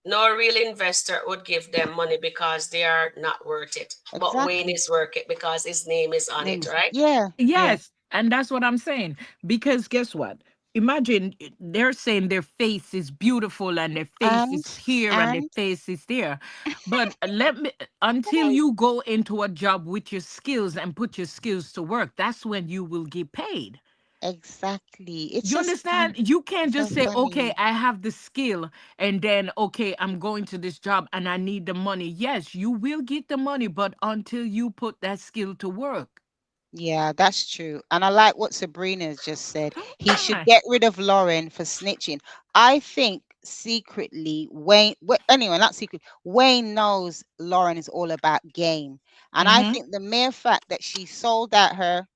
no real investor would give them money because they are not worth it. But Wayne exactly. is worth it because his name is on it, Names. right? Yeah, yeah. yes, and that's what I'm saying. Because guess what? Imagine they're saying their face is beautiful and their face And is here and their and face is there. But let me until you go into a job with your skills and put your skills to work, that's when you will get paid. exactly. It's You just understand? You can't so just say, okay, funny. I have the skill, and then, okay, I'm going to this job and I need the money. Yes, you will get the money, but until you put that skill to work. Yeah, that's true. And I like what Sabrina's just said. He should get rid of Lauren for snitching. I think secretly Wayne, anyway, not secret. Wayne knows Lauren is all about game, and I Mm-hmm. think the mere fact that she sold out her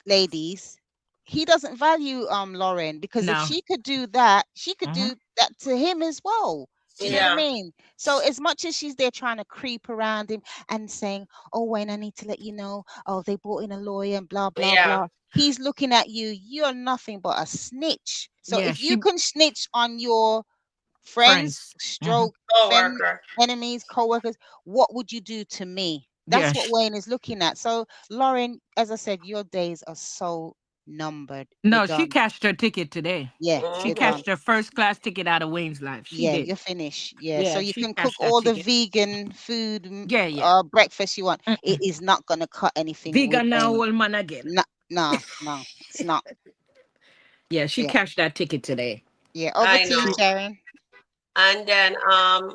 ladies, he doesn't value Lauren, because if No. she could do that, she could Mm-hmm. do that to him as well. Do you know what I Yeah. mean? So as much as she's there trying to creep around him and saying, "Oh, Wayne, I need to let you know. Oh, they brought in a lawyer and blah blah Yeah. blah." He's looking at you. You're nothing but a snitch. So Yeah, if you she can snitch on your friends, friends. Mm-hmm. stroke, Co-worker. enemies, co-workers, what would you do to me? Yeah, That's what Wayne is looking at. So Lauren, as I said, your days are so numbered. You're no, she done. cashed her ticket today. Yeah, She you're Mm-hmm. done. cashed her first class ticket out of Wayne's life. She Yeah, did. you're finished. Yeah, so Yeah, you she can cook cashed that all the ticket. vegan food, Yeah, yeah. breakfast you want. It Mm-mm. is not gonna cut anything with Vegan now, Wayne. old man again. No, no, no, it's not. Yeah, she Yeah, cashed that ticket today. yeah. Over I to you, know. Sharon. And then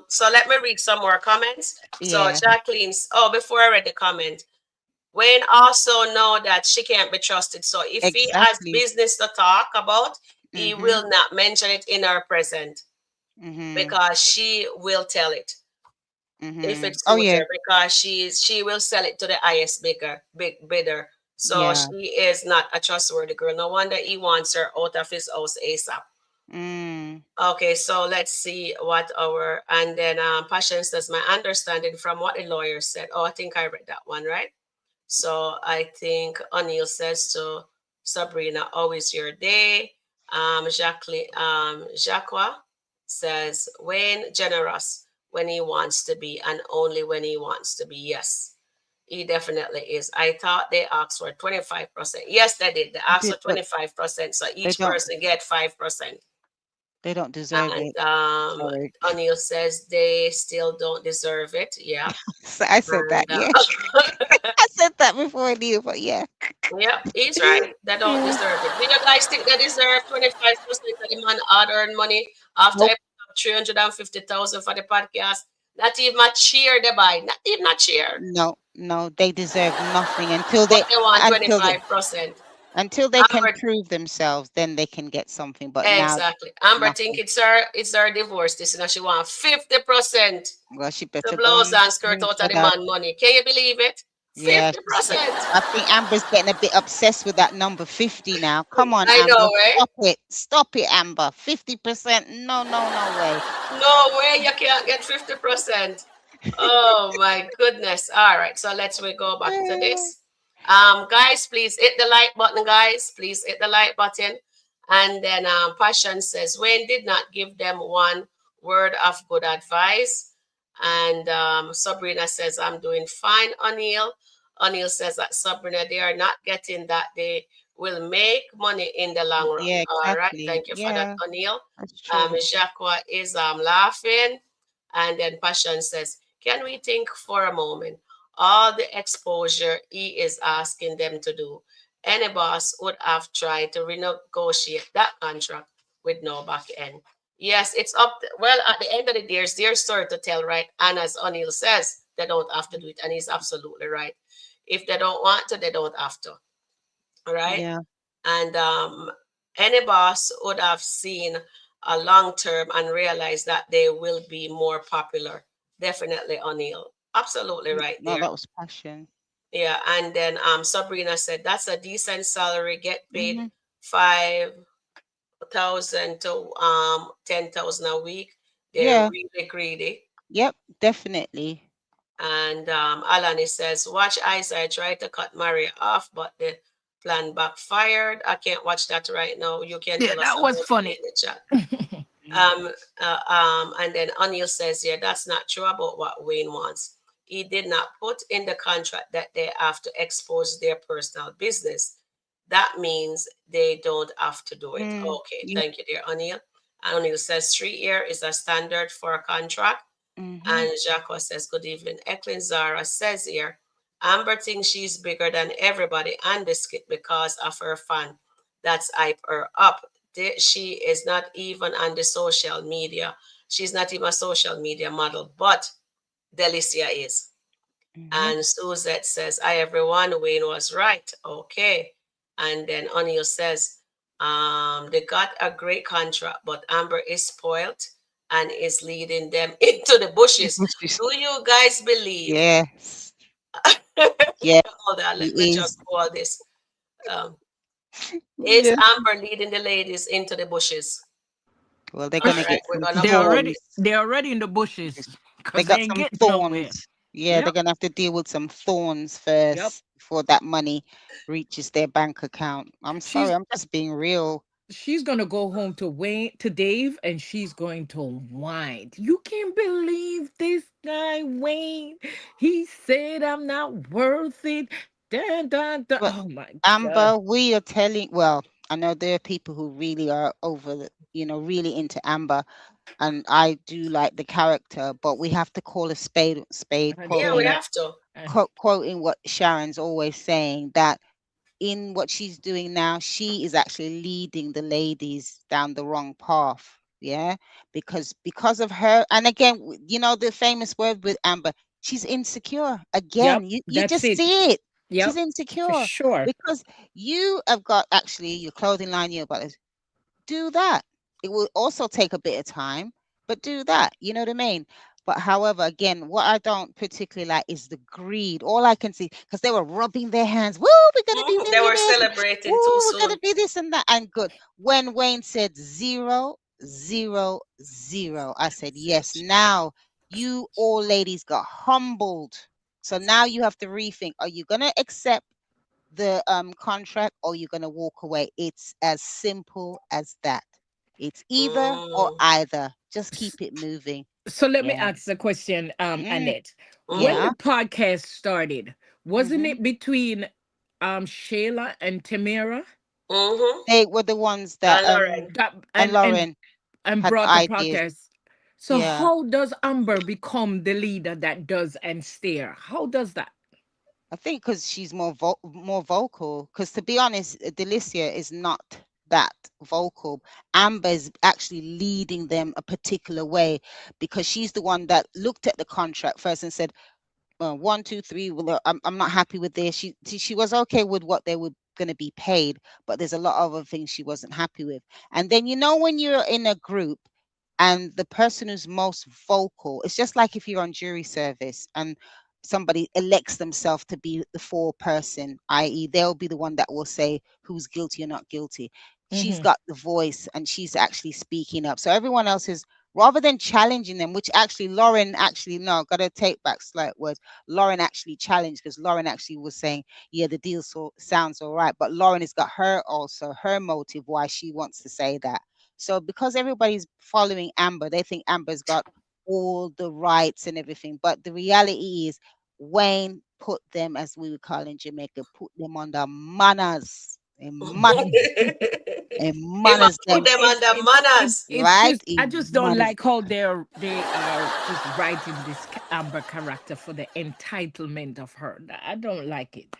so let me read some more comments. So Yeah, Jacqueline's before I read the comment, Wayne also know that she can't be trusted. So if he has exactly. business to talk about, he Mhm, will not mention it in her present mhm, because she will tell it if it mhm. Oh suits yeah, her because she will sell it to the highest bidder. So yeah. she is not a trustworthy girl. No wonder he wants her out of his house ASAP. Mm, Okay, so let's see what our and then Patience does my understanding from what the lawyer said. Oh, I think I read that one, right? So I think O'Neill says to Sabrina, "How is your day?" Jacques says, "Wayne generous when he wants to be, and only when he wants to be." Yes, he definitely is. I thought they asked for 25%. Yes, they did. They asked did for but 25%, so they each don't person get 5%. they don't deserve And it. Sorry. O'Neill says they still don't deserve it. Yeah. So I said that. And Yeah, I said that before, Neil, but yeah. Yep, he's right. They don't Yeah. deserve it. Do you guys think they deserve 25% of the man hard earned money after I Nope. put up 350,000 for the podcast? Not even a cheer they buy. Not even a cheer. No, no, they deserve nothing But they want until they 25%. until they can Amber, prove themselves, then they can get something. But now, exactly. Amber think nothing. it's her divorce. This and she want 50%. Well, she The better go blouse and and skirt ring out of for the that. man money. Can you believe it? Yeah, 50%. I think Amber's getting a bit obsessed with that number 50 now. Come on, I Amber, know, eh? stop it. Stop it, Amber. 50%. No, no, no way. No way you can't get 50%. Oh my goodness. All right. So let's we go back to Eh, this. Guys, please hit the like button, guys. Please hit the like button. And then Passion says, Wayne did not give them one word of good advice. And Sabrina says, I'm doing fine, O'Neill. O'Neill says that Sabrina, they are not getting that they will make money in the long run. Yeah, All right. exactly. Thank you for that, Yeah, O'Neill. that's true. Jacques is laughing. And then Passion says, Can we think for a moment? All the exposure he is asking them to do. Any boss would have tried to renegotiate that contract with no back end. Yes, it's up. Well, at the end of the day, it's their story to tell, right? And as O'Neill says, they don't have to do it. And he's absolutely right. If they don't want to, they don't have to. All right. Yeah, And any boss would have seen a long term and realized that they will be more popular. Definitely, O'Neill. Absolutely right no, there. that was passion. Yeah, and then Sabrina said that's a decent salary. Get paid Hmm. 5,000 to 10,000 a week. They're Yeah, really greedy. yep, definitely. And Alani says, Watch Isaiah try to cut Maria off, but the plan backfired. I can't watch that right now. You can Yeah, tell us that was about it funny. in the chat. Mm. And then O'Neill says, Yeah, that's not true about what Wayne wants. He did not put in the contract that they have to expose their personal business. That means they don't have to do it. Mm. Okay, Yeah. thank you, dear O'Neill. And O'Neill says 3 year is a standard for a contract. Hmm. And Jacques says, Good evening. Eklin Zara says here, Amber thinks she's bigger than everybody and the skit because of her fan. That's hype her up. She is not even on the social media. She's not even a social media model, but Delicia is. Hmm. And Suzette says, Hi everyone, Wayne was right. Okay. And then O'Neill says, they got a great contract, but Amber is spoiled and is leading them into the bushes. Do you guys believe? Yes. Yeah, Hold on, let me he just is. call this. Um, is Yeah. Amber leading the ladies into the bushes? Well, they're All gonna right, get we're some gonna They're call. already thorns. they're already in the bushes They because they got ain't some getting nowhere. thorns. Yeah, they're Yep. gonna have to deal with some thorns Yep. first before that money reaches their bank account. I'm sorry, She's I'm just being real. she's gonna go home to Wayne to Dave and she's going to whine. You can't believe this guy, Wayne. He said I'm not worth it. Dun, dun, dun. But Oh my god. Amber, we are telling. Well, I know there are people who really are over, really into Amber, and I do like the character. But we have to call a spade spade, I Yeah, know we quoting that. have to. Uh, quoting what Sharon's always saying, that in what she's doing now, she is actually leading the ladies down the wrong path. Yeah, because of her, and again, the famous word with Amber, she's insecure. Yep, Again, you that's just it. see it. She's Yep, for insecure sure. because you have got actually your clothing line. You about do that. It will also take a bit of time, but do that. You know what I mean? But however, again, what I don't particularly like is the greed. All I can see, because they were rubbing their hands. Woo, we're gonna be They were millionaires. celebrating too Woo, we're gonna soon. be this and that and good. When Wayne said zero, zero, zero, I said yes. Now you all ladies got humbled. So now you have to rethink. Are you gonna accept the contract or you're going to walk away? It's as simple as that. It's either or Mm, either. Just S- keep it moving. So let me Yeah. ask the question, Mm, Annette. When mm-hmm, the yeah. podcast started, wasn't Hmm. it between Shayla and Tamara mm-hmm. They were the ones that And Lauren. that and Lauren and had the brought the ideas. podcast? So Yeah. how does Amber become the leader that does and steer? How does that? I think because she's more vocal. Because to be honest, Delicia is not that vocal. Amber's actually leading them a particular way because she's the one that looked at the contract first and said, one, two, three. Well, I'm not happy with this. She was okay with what they were going to be paid, but there's a lot of other things she wasn't happy with. And then when you're in a group and the person who's most vocal, it's just like if you're on jury service and somebody elects themselves to be the foreperson, i.e., they'll be the one that will say who's guilty or not guilty. She's Mm-hmm. got the voice and she's actually speaking up. So everyone else is, rather than challenging them, which actually Lauren actually, no, gotta take back slight words. Lauren actually challenged because Lauren actually was saying, yeah, the deal sounds all right. But Lauren has got her motive why she wants to say that. So because everybody's following Amber, they think Amber's got all the rights and everything. But the reality is Wayne put them, as we would call in Jamaica, put them under manners. And He must manners put them, them under manners. It's right? just He I just don't manners like them. how they are just writing this Amber character for the entitlement of her. I don't like it.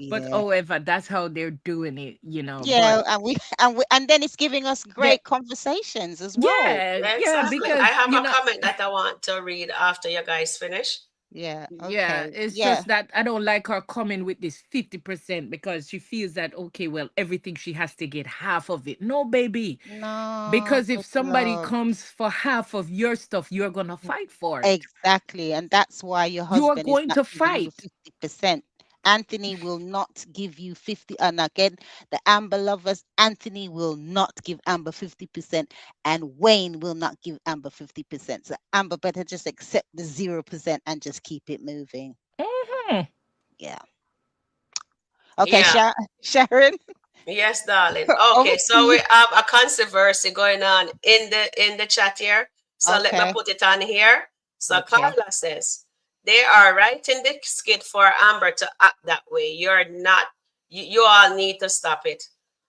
But Yeah. however, that's how they're doing it, you know. But Yeah, and then it's giving us they great conversations as well. yeah, Exactly. I because have a comment that I want to read after you guys finish. Yeah, yeah, okay. it's Yeah. just that I don't like her coming with this 50% because she feels that okay, well, everything she has to get half of it. No, baby. No, Because if good somebody Lord. comes for half of your stuff, you're gonna fight for it. Exactly. And that's why your You are husband is going not to giving you fight. 50%. Anthony will not give you 50. And again, the Amber lovers, Anthony will not give Amber 50%. And Wayne will not give Amber 50%. So Amber better just accept the 0% and just keep it moving. Mhm. Yeah. Okay, Yeah. Sharon, Yes, darling. over Okay, to so you. we have a controversy going on in the chat here. So let me Okay. put it on here. So Okay. Carla says they are writing the skit for Amber to act that way. You're not. You all need to stop it.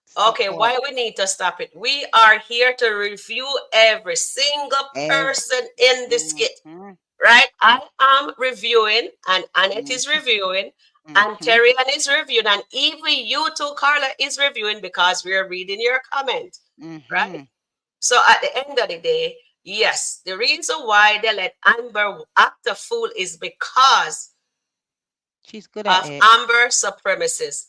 Stop Okay, what? why we need to stop it? We are here to review every single Every. person in the skit, Mm-hmm. right? I am reviewing, and Annette is Mm-hmm. reviewing, and Mm-hmm. Terry Ann is reviewing, and even you too, Carla, is reviewing because we're reading your comment, right? Mm-hmm. So at the end of the day, yes, the reason why they let Amber act a fool is because She's good at of it. Amber supremacists.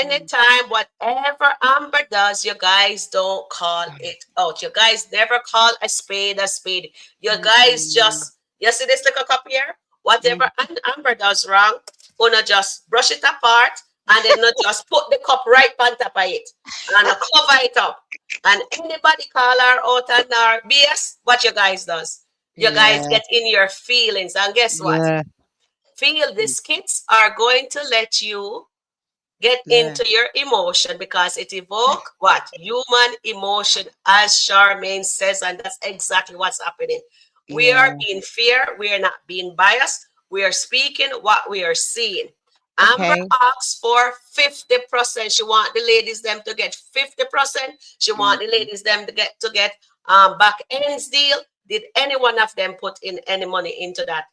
Mm. Anytime, whatever Amber does, you guys don't call it out. You guys never call a spade a spade. You guys Mm-mm. just, you see this little cup here? Mm. Whatever Amber does wrong, gonna just brush it apart and then not just put the cup right on top of it and cover it up. And anybody call her out and her BS, what you guys does? You guys Yeah. get in your feelings. And guess what? Yeah. Feel Mm. these kids are going to let you get Learn. into your emotion because it evoke what human emotion, as Charmaine says, and that's exactly what's happening. We are Yeah. being fair, we are not being biased, we are speaking what we are seeing. Amber Okay. asks for 50%. She want the ladies them to get 50%. She want the Mm. ladies them to get back ends deal. Did any one of them put in any money into that?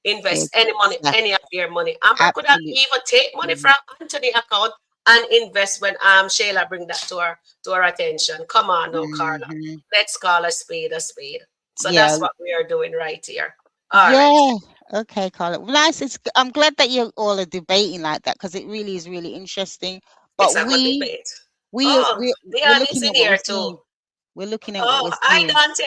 Invest any money, any of Exactly. your money. Amber could have Absolutely. even take money from Mm. Anthony account and invest when Shayla bring that to our attention. Come on now, Carla. Mm-hmm. Let's call a spade a spade. So Yeah. that's what we are doing right here. All right. Yeah. Okay, Carla. Well, nice. I'm glad that you all are debating like that because it really is really interesting. It's But a good we debate. we Oh, we we're Dion is looking in at what we're here too. seeing. We're looking at what Oh, we're hi seeing. Dante.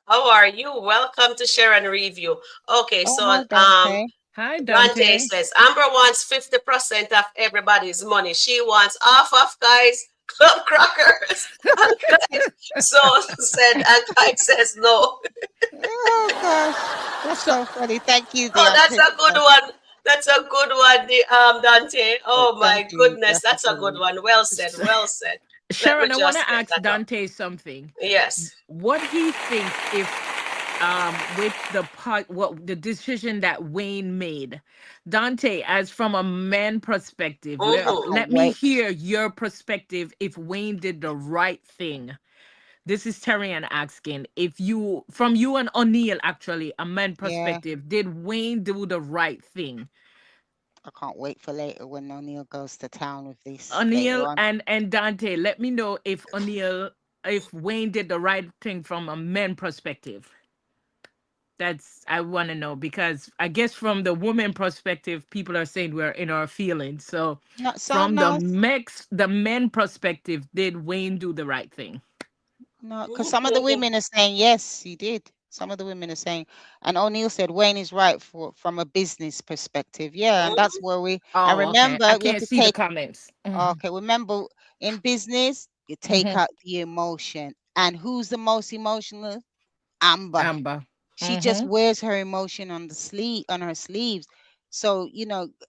How are you? Welcome to Sharon Review. Okay, Oh, so hi, Dante. Hi, Dante Dante. says Amber wants 50% of everybody's money. She wants half of guys' club crackers. And Clyde so said, and Clyde says no. Oh gosh, that's So so funny. Thank you, Oh, that's Deontay. a good one. That's a good one, Dante. Oh Thank my you. goodness, That's a that's a good good one. one. Well said, so well said. Let me Sharon, I want to just get ask that up. Dante something. Yes. What he thinks if with the part what the decision that Wayne made. Dante, as from a man perspective, I Mm-hmm. can't let me wait. hear your perspective if Wayne did the right thing. This is Terry and asking if you from you and O'Neill actually, a man Yeah. perspective, did Wayne do the right thing? I can't wait for later when O'Neill goes to town with this later O'Neill on. and Dante, let me know if O'Neill, if Wayne did the right thing from a men perspective. That's I want to know because I guess from the woman perspective, people are saying we're in our feelings. So No, from no, the men perspective, did Wayne do the right thing? no, because some of the women are saying yes, he did. Some of the women are saying, and O'Neill said Wayne is right for from a business perspective. Yeah, and that's where we. And Oh, okay. I remember, we have can't to see the take. comments. Okay, remember in business, you take Hmm. out the emotion, and who's the most emotional? Amber. Amber. She just Hmm. wears her emotion on the sleeve on her sleeves. So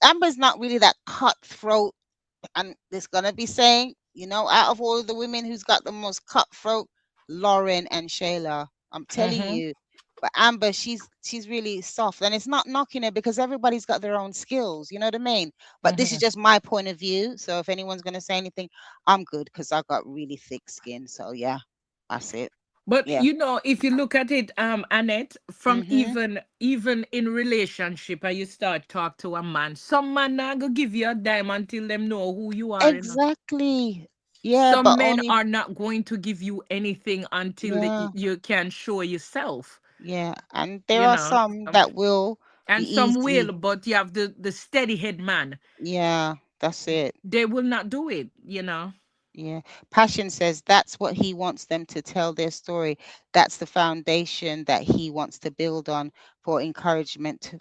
Amber's not really that cutthroat, and there's gonna be saying, out of all the women who's got the most cutthroat, Lauren and Shayla. I'm telling Hmm. you. But Amber, she's really soft, and it's not knocking her because everybody's got their own skills. You know what I mean? But this is Hmm. just my point of view. So if anyone's gonna say anything, I'm good because I got really thick skin. So yeah, that's it. But Yeah. if you look at it, Annette, from Mhm. even in relationship, and you start talk to a man, some man not gonna give you a dime until them know who you are. Exactly. Yeah, but Some men only are not going to give you anything until yeah, you can show yourself. yeah. And there You are know, some that will be and some will, easily. but you have the steady head man. Yeah, that's it. They will not do it. You know. Yeah. Passion says that's what he wants them to tell their story. That's the foundation that he wants to build on for encouragement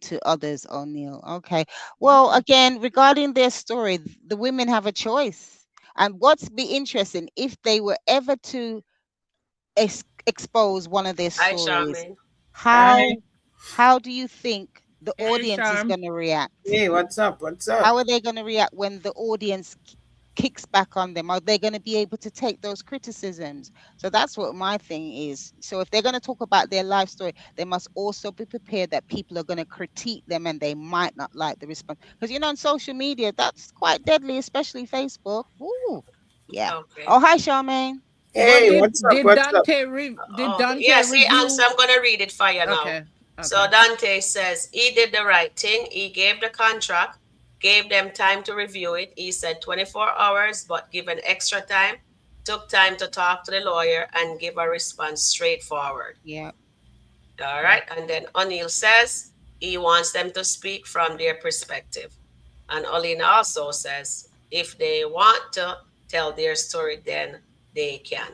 to others, O'Neill. Okay. Well, Okay. again, regarding their story, the women have a choice. And what's be interesting if they were ever to expose one of their Hi, stories, Charmaine. Hi. how do you think the Hey, audience is Charm. going to react? Hey, what's up? What's up? How are they going to react when the audience kicks back on them? Are they going to be able to take those criticisms? So that's what my thing is. So if they're going to talk about their life story, they must also be prepared that people are going to critique them and they might not like the response. Because on social media, that's quite deadly, especially Facebook. Ooh, yeah. Okay. Oh, hi, Charmaine. But Hey, what's up? did What's up? Okay. Dante Yes, he answered. review? I'm going to read it for you now. Okay. So Okay. Dante says he did the right thing. He gave the contract, gave them time to review it. He said 24 hours, but given extra time, took time to talk to the lawyer and give a response straightforward. Yeah. All Okay. right. And then O'Neill says he wants them to speak from their perspective. And Olin also says if they want to tell their story, then they can.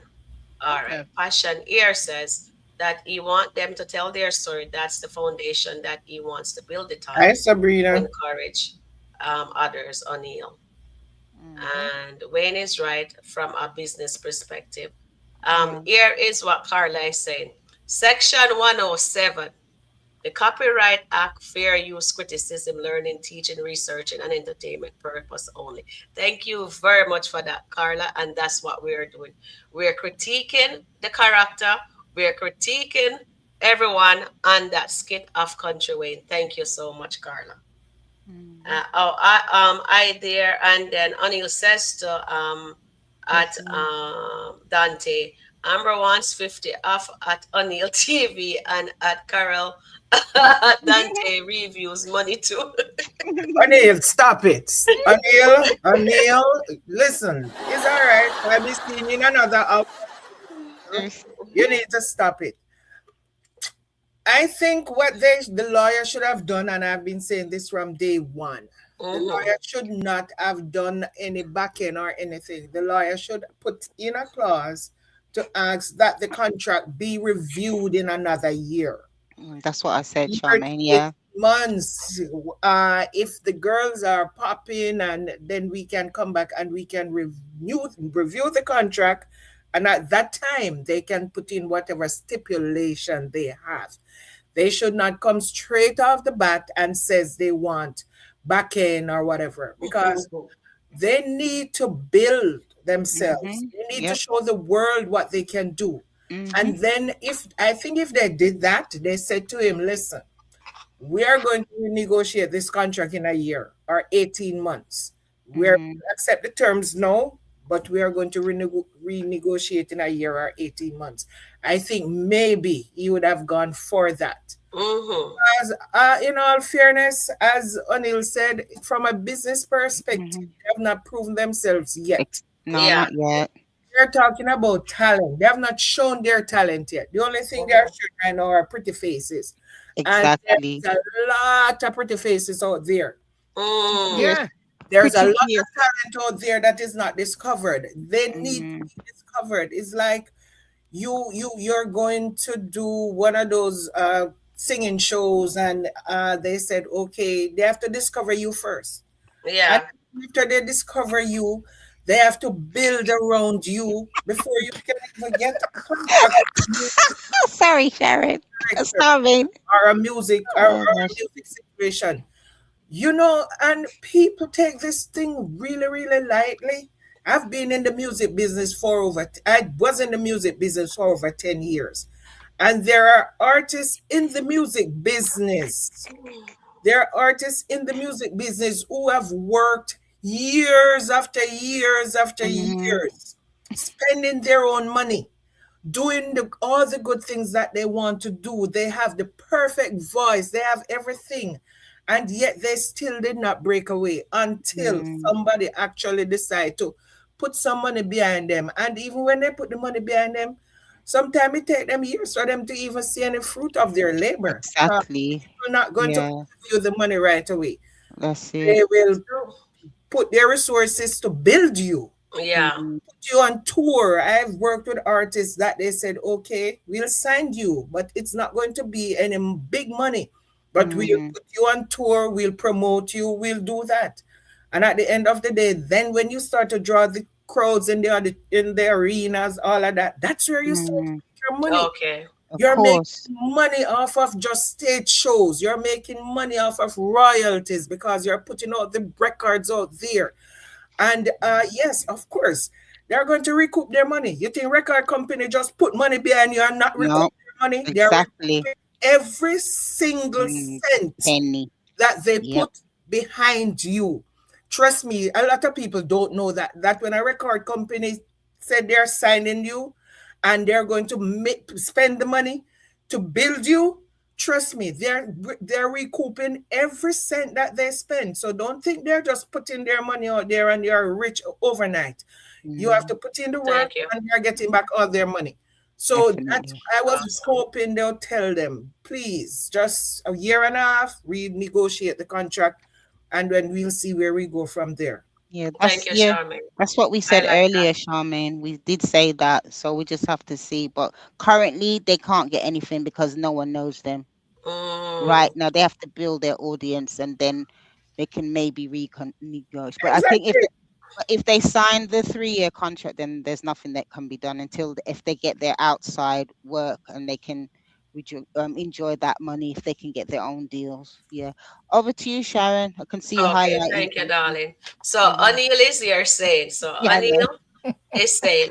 All right. Okay. Passion Ear says that he wants them to tell their story. That's the foundation that he wants to build it on Hi, to Sabrina. encourage others, O'Neill. Mm-hmm. And Wayne is right from a business perspective. Yeah. Here is what Carla is saying. Section 107, the Copyright Act, fair use, criticism, learning, teaching, researching, and entertainment purpose only. Thank you very much for that, Carla. And that's what we are doing. We're critiquing the character, we're critiquing everyone on that skit of Country Wayne. Thank you so much, Carla. Mm-hmm. I there, and then Anil says to at Definitely. Dante, Amber wants 50 off at Anil TV and at Carol Dante reviews money too. O'Neill, stop it. O'Neill, listen. It's all right. I'll be seeing you in another hour. Yes. You need to stop it. I think what the lawyer should have done, and I've been saying this from day one, the Mm-hmm. lawyer should not have done any backing or anything. The lawyer should put in a clause to ask that the contract be reviewed in another year. That's what I said, Year to Charmaine. eight Yeah. months. If the girls are popping, and then we can come back and we can review the contract, and at that time they can put in whatever stipulation they have. They should not come straight off the bat and says they want back in or whatever, because they need to build themselves. Mm-hmm. They need to Yep. show the world what they can do. Mm-hmm. And then, if I think if they did that, they said to him, listen, we are going to renegotiate this contract in a year or 18 months. We're Mm-hmm. accept the terms now, but we are going to renegotiate in a year or 18 months. I think maybe he would have gone for that. Mm-hmm. As in all fairness, as O'Neill said, from a business perspective, Hmm. they have not proven themselves yet. No, Yeah. not yet. They're talking about talent. They have not shown their talent yet. The only thing they are Mm-hmm. showing right now are pretty faces. And Exactly. there's a lot of pretty faces out there. Mm. Yes. Yeah. There's a Pretty lot cute. of talent out there that is not discovered. They need to Hmm. be discovered. It's like you're going to do one of those singing shows, and they said, okay, they have to discover you first. And Yeah. after they discover you, they have to build around you before you can even get a contract with a music Sorry, Sharon. director Sorry. or a music Oh or a gosh. music situation. And people take this thing really, really lightly. I've been in the music business I was in the music business for over 10 years. And there are artists in the music business. There are artists in the music business who have worked years after years after Hmm. years, spending their own money, doing all the good things that they want to do. They have the perfect voice, they have everything. And yet they still did not break away until Mm. somebody actually decide to put some money behind them. And even when they put the money behind them, sometimes it take them years for them to even see any fruit of their labor. Because Exactly. people are not going to Yeah, give you the money right away. that's it. They will put their resources to build you, Yeah. Mm, put you on tour. I've worked with artists that they said, okay, we'll sign you, but it's not going to be any big money. But we'll mm, put you on tour, we'll promote you, we'll do that. And at the end of the day, then when you start to draw the crowds in the arenas, all of that, that's where you start to mm. make your money. Okay. Of You're making course. money off of just stage shows. You're making money off of royalties because you're putting out the records out there. And yes, of course, they're going to recoup their money. You think record company just put money behind you and not recoup No, their money? They're exactly. recouping every single Mm, cent penny. that they Yep. put behind you. Trust me, a lot of people don't know that when a record company said they're signing you and they're going to spend the money to build you, trust me, they're recouping every cent that they spend. So don't think they're just putting their money out there and they're rich overnight. You have Mm, to put in the work Thank you. and they're getting back all their money. So that's definitely. I was Awesome. hoping they'll tell them, please, just a year and a half, renegotiate the contract, and then we'll see where we go from there. Yeah, Thank that's you, yeah. Charmaine. That's what we I said like earlier, Charmaine. We did say that, so we just have to see. But currently, they can't get anything because no one knows them. that. Right Mm. now, they have to build their audience, and then they can maybe negotiate. But I think Exactly. if they sign the 3-year contract, then there's nothing that can be done until if they get their outside work and they can enjoy that money if they can get their own deals. Yeah. Over to you, Sharon. I can see you Okay. highlighting Thank you, something. darling. So Hmm. O'Neill is here saying. So Yeah, I know. O'Neill is saying,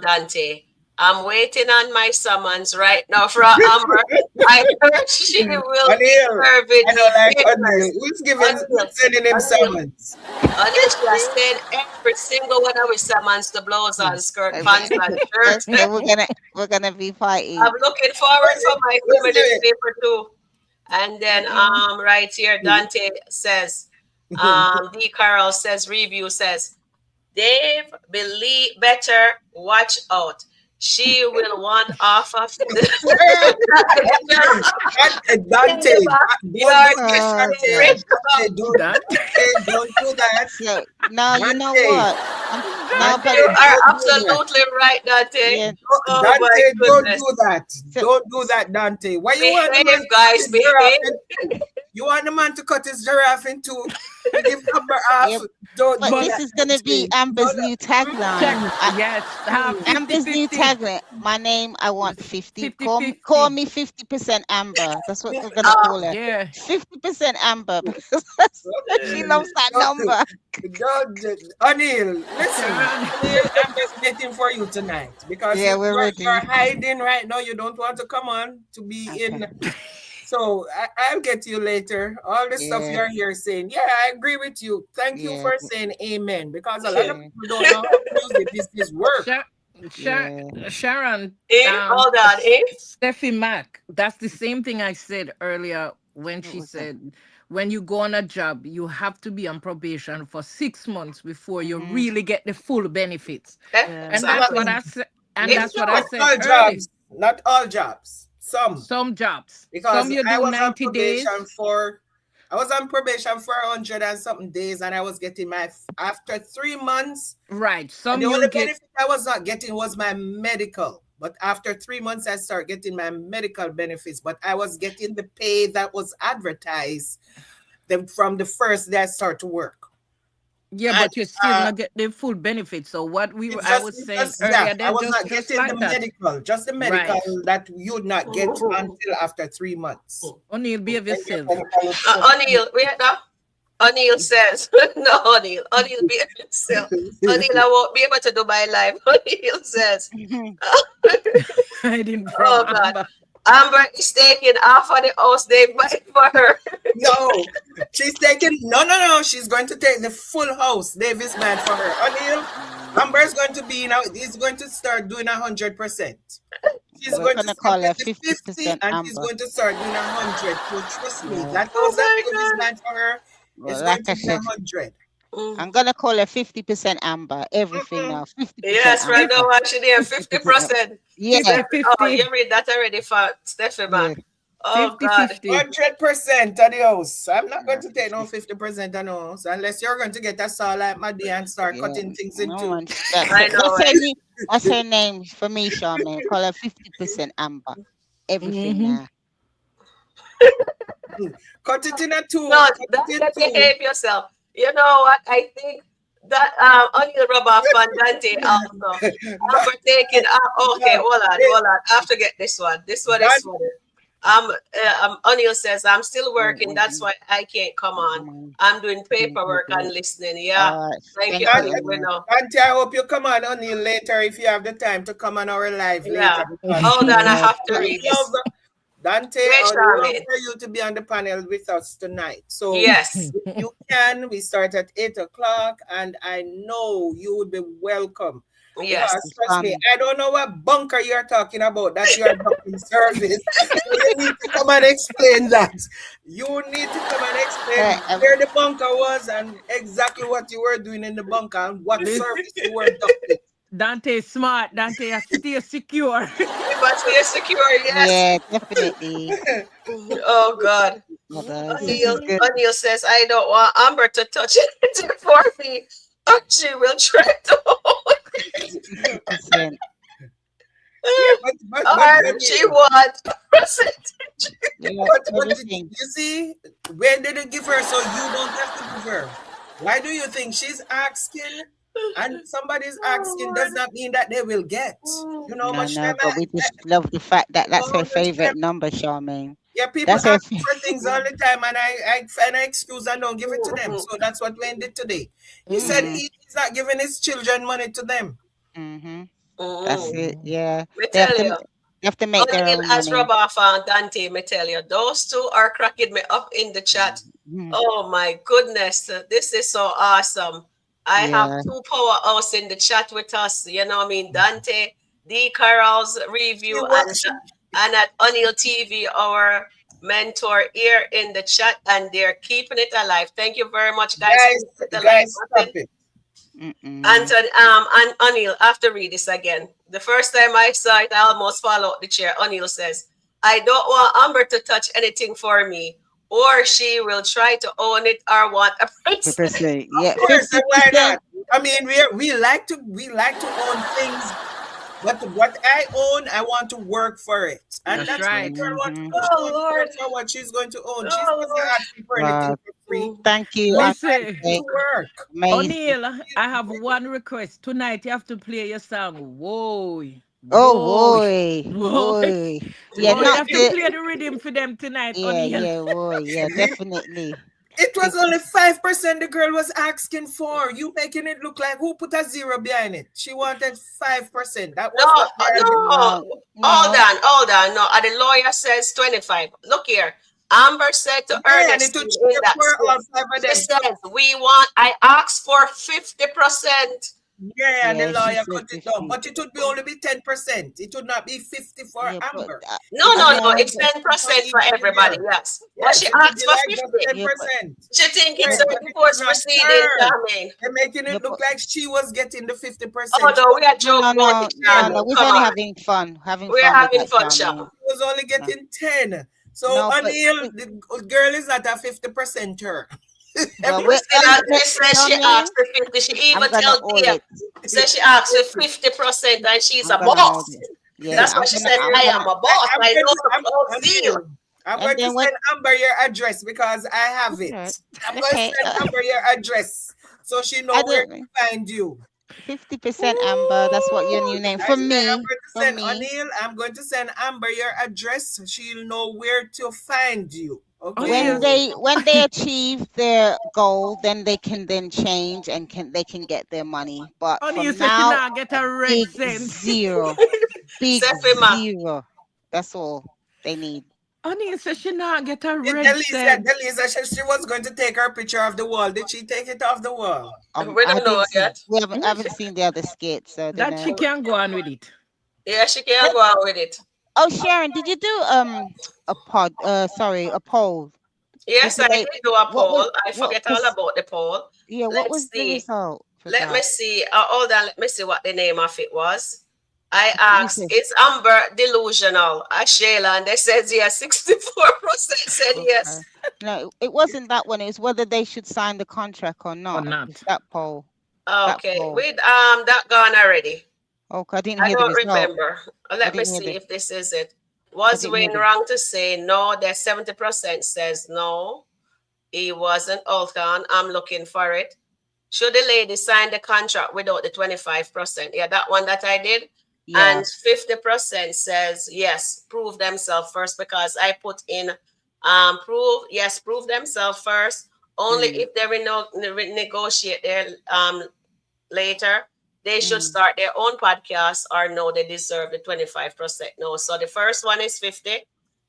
Dante, I'm waiting on my summons right now from Amber. I heard she will be O'Neill. serving I me don't like O'Neill. papers. Who's O'Neill, sending him O'Neill, summons? O'Neill, she has said every single one of his summons, the blouse Yeah. and skirt, Okay. pants and shirt. Okay, we're gonna be fighting. I'm looking forward for my Who's feminist doing paper too. And then Mm-mm. right here, Dante says, it? D. Carl says, review says, Dave, believe better, watch out. She will want off of the in Dante, the back don't do yard that, Oh getting Dante. rich. gosh. Dante, That. don't do that. So now you know Dante, what? No, Dante, but You are don't do that. absolutely right, Dante. yeah. Oh my Dante, don't goodness. do that. So Don't do that, Dante. Why you want the man Behave, to cut guys, his giraffe behave. in two? You want the man to cut his giraffe in two to give number half? yeah, Don't but do But this that, is gonna be Dante. No, Amber's no. new check. tagline. Yes. Have Amber's new 50-50. tagline. My name, I want 50. Call 50-50. me 50% Amber. That's what we're gonna Uh, call her. Yeah. 50% Amber because she Mm. loves that Don't, number. O'Neill, listen. Sharon. O'Neill, I'm just waiting for you tonight because Yeah, we're you're ready. hiding right now. You don't want to come on to be Okay. in. So I'll get to you later. All the stuff Yeah, you're here saying, yeah, I agree with you. Thank you yeah, for saying amen because a lot of yeah. people don't know how music business work. Sha- Yeah. Sharon, Hold on, Steffi Mack, that's the same thing I said earlier when What she was that? said, when you go on a job, you have to be on probation for 6 months before you Hmm. really get the full benefits. Yeah. And Not, that's exactly. what I said. And It's that's what I not true. said all early. jobs. Not all jobs. Some. Some jobs, Because some you I do was on 90 probation days. for I was on probation for 100 and something days, and I was getting after 3 months. Right. And Some the you'll only get, benefit I was not getting was my medical. But after 3 months, I started getting my medical benefits. But I was getting the pay that was advertised from the first day I started to work. yeah, And but you still uh, not get the full benefits. So what it's I just, was it's saying just, yeah, earlier, I then was not just getting the like that. medical, just the medical Right. that you would not get Mhm. until after 3 months. O'Neill, behave When your yourself. medical is set. O'Neill, wait now. O'Neill says, no, O'Neill. O'Neill be himself. O'Neill, I won't be able to do my life. O'Neill says, I didn't from oh God. Amber. Amber is taking half of the house they buy for her. No, she's taking no. She's going to take the full house. Davis man for her. O'Neill, Amber's going to be now. He's going to start doing 100%. She's We're going to gonna stop call at her the 50, 50% and she's Amber. going to start doing 100. So trust me, Yeah. that Oh house that my Davis God. man for her is Well, going like to I be said, 100. Mm. I'm gonna call her 50% Amber. Everything Mm-mm. now. 50% Yes, right now Amber. actually there 50% Amber. 50%. Yeah. Fifty Steph, oh, fifty, you read that already for Steffi Yeah. man. Oh fifty God. fifty. 100% of the house. I'm not going Yeah. to take no 50% of the house unless you're going to get a saw like my dear and start Yeah. cutting things No into. one. That's I it. know it. What's her name for me, Charmaine? Call her 50% Amber. Everything Mm-hmm. now. Cut it in a two. No, Cut it that in can two. behave yourself. You know what? I think that Onion Rubber Fandante also. Amber taking okay, No, hold on. I have to get this one. This one is that funny. O'Neill says, I'm still working. That's Mm-mm. why I can't come on. Mm-mm. I'm doing paperwork and Mm-mm. listening. Yeah. All right. Thank you, Thank you, that O'Neill. We O'Neill. know. Auntie, I hope you come on O'Neill later if you have the time to come on our live later Yeah. because Hold on. I Yeah. have to I would read love this. Dante, Wait, I would love Charmaine. for you to be on the panel with us tonight. So Yes. if you can, we start at 8 o'clock, and I know you would be welcome. Yes. Because trust me, Um, I don't know what bunker you're talking about that you are ducking service. So you need to come and explain that. You need to come and uh, explain um, where the bunker was and exactly what you were doing in the bunker and what Listen, service you were ducking. Dante is smart. Dante, stay secure. We must stay secure. Yes. yeah, definitely. Oh God. Others. This is good. O'Neill says, I don't want Amber to touch anything for me, or she will try to hold it. 50%. Yeah, but Or she want a percentage. Yeah, but everything. you see, when did it give her so you don't have to give her? Why do you think she's asking and somebody's Oh asking Lord. does not mean that they will get? You know how No, much time no, but we I, just love the fact that that's how her much favorite time number, Charmaine. yeah, people That's her. ask me for things all the time and I find an excuse and don't give it to them. So that's what Wayne did today. He said Mm. Mm-hmm. he's not giving his children money to them. Mm-hmm. That's Mm. it. Mm. Yeah, Me they have tell to. you. They have to make their O'Neill own as money. Robafa and Dante, me tell you, those two are cracking me up in the chat. Mm-hmm. Oh my goodness, this is so awesome. I have Yeah. two powerhouse in the chat with us. You know what I mean? Dante, D. Carol's She review, works and at O'Neill TV, our mentor here in the chat, and they're keeping it alive. Thank you very much, guys. guys, Please hit the like guys, stop button. it. Mm-mm. Anton, and O'Neill, I have to read this again. The first time I saw it, I almost fell out the chair. O'Neill says, I don't want Amber to touch anything for me, or she will try to own it or want a princess. 50%. Of Yeah, course, and why 50%. not? I mean, we like to own things, but what I own, I want to work for it, and That's that's what the right. girl wants to Mm-hmm. do. She Oh wants to Lord. work for what she's going to own. She's Oh not Lord. asking for anything Wow. for free. Thank you, What Aunt I Listen, need Kate. to work. Amazing. O'Neill, I have one request. Tonight you have to play your song. Whoa. Oh Whoa. boy, Whoa. boy. Yeah, Whoa. You not have to the. play the rhythm for them tonight, Yeah, O'Neill. yeah, boy. Yeah, definitely. It was 50. only 5% the girl was asking for. You making it look like who put a zero behind it? She wanted 5%. That No, was what the argument. no. No, no. Hold on. No, and the lawyer says 25. Look here. Amber said to Yeah, and it took Ernestine in that for all skit. five of She them. says, I asked for 50%. Yeah, and the Yeah, she lawyer said cut it down. 50. But it would be only be 10%. It would not be 50 for Yeah, but Amber. No, It no, would and be no. then It's 10% for 10% for each of the everybody. girls. Yes, but Yes, she it would asked be for like just 50. yeah, but 10%. She think yeah, it's Right, a but but it is divorce not proceeding fair. coming. They're making yeah, it look but like she was getting the Oh 50%. She no, we was are no, joking no, about no, it, no, Charmy. no. We're Come only on, having we're fun with having that, fun, Sha. Charmaine. was only No, getting 10. So no, but O'Neill, the girl is not a 50%er. well, Everybody we're Priscilla, let, she says she Charmaine. asked for 50. She I'm even gonna tell hold Dia, it. says she asked for 50% and she's I'm a gonna hold boss. it. Yeah, That's what she said. I'm I am gonna, a boss. I'm I going know to the full zeal. O'Neill, I'm and going to then when send Amber your address because I have that's it. right. I'm going to Okay, send Amber your address so she I know where don't. to find you. 50% Amber. That's what your Ooh, new name I for said I'm me. going to For send me. O'Neill, I'm going to send Amber your address so she'll know where to find you. Okay? O'Neill, When they achieve their goal, then they can then change and can get their money. But O'Neill from said she now, not get a red big cent. zero, big Sefima. zero. That's all they need. O'Neill said she not get a red Delicia, cent. Delicia, she was going to take her picture off the wall. Did she take it off the wall? We I don't know didn't see. yet. I haven't seen the other skit, so I don't That know. she can go on with it. Yeah, she can go on with it. Oh, Sharon, did you do a pod? Sorry, a poll. Did Yes, the I late? did do a What was poll. I what? forget all Cause about the poll. yeah, what Let's was the see. result for Let me that? see. Hold on. Let me see what the name of it was. I I think you asked, said is Amber delusional? Shayla, and they said yes. 64% said okay. yes. No, it wasn't that one. It was whether they should sign the contract or Or not. It's not. that poll. That Okay, poll. with that gone already. Okay, I didn't I hear the don't result. remember. I Let me didn't hear see the. if this is it. I Was didn't hear Wayne the. wrong to say no? There's 70% says no. He wasn't. Hold on, I'm looking for it. Should the lady sign the contract without the 25%? Yeah, that one that I did. Yeah. And 50% says yes, prove themselves first because I put in prove themselves first. Only Mm, if they negotiate their later, they should mm. start their own podcast or no, they deserve the 25%. No. So the first one is 50,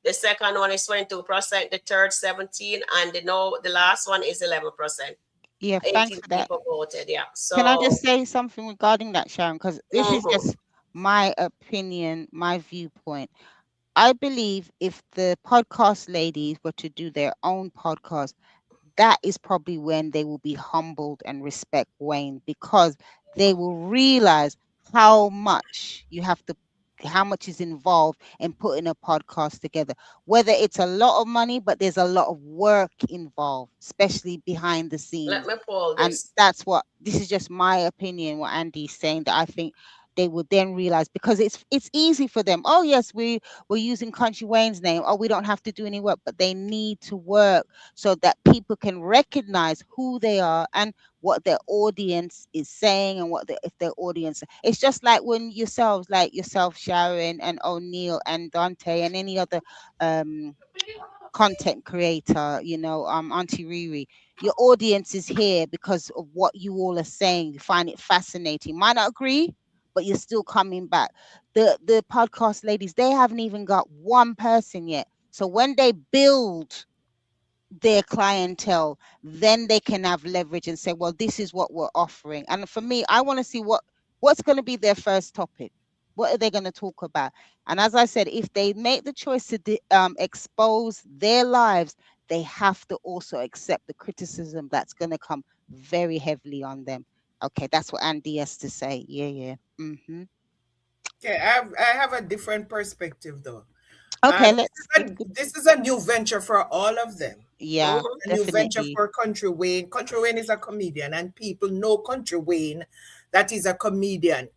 the second one is 22%, the third 17, and the last one is 11%. Yeah. Thanks 18 for that. people voted, yeah. Can I So just say something regarding that, Sharon? Because this is mhm. just my opinion, my viewpoint. I believe if the podcast ladies were to do their own podcast, that is probably when they will be humbled and respect Wayne because they will realize how much you have to how much is involved in putting a podcast together, whether it's a lot of money, but there's a lot of work involved, especially behind the Let scenes. me pull And this. that's what this is just my opinion, what Andy's saying, that I think they would then realize, because it's easy for them. Oh yes, we're using Country Wayne's name. Oh, we don't have to do any work, but they need to work so that people can recognize who they are and what their audience is saying, and if their audience, it's just like when yourselves, like yourself, Sharon, and O'Neill, and Dante, and any other um content creator, Auntie Riri, your audience is here because of what you all are saying. You find it fascinating. Might not agree, but you're still coming back. The podcast ladies, they haven't even got one person yet. So when they build their clientele, then they can have leverage and say, well, this is what we're offering. And for me, I want to see what's going to be their first topic. What are they going to talk about? And as I said, if they make the choice to expose their lives, they have to also accept the criticism that's going to come very heavily on them. Okay, that's what Andy has to say. Yeah, yeah. Okay, I have a different perspective though. Okay, This is it's good. this is a new venture for all of them. Yeah, Mhm. A new venture definitely. for Country Wayne. Country Wayne is a comedian, and people know Country Wayne that he's a comedian.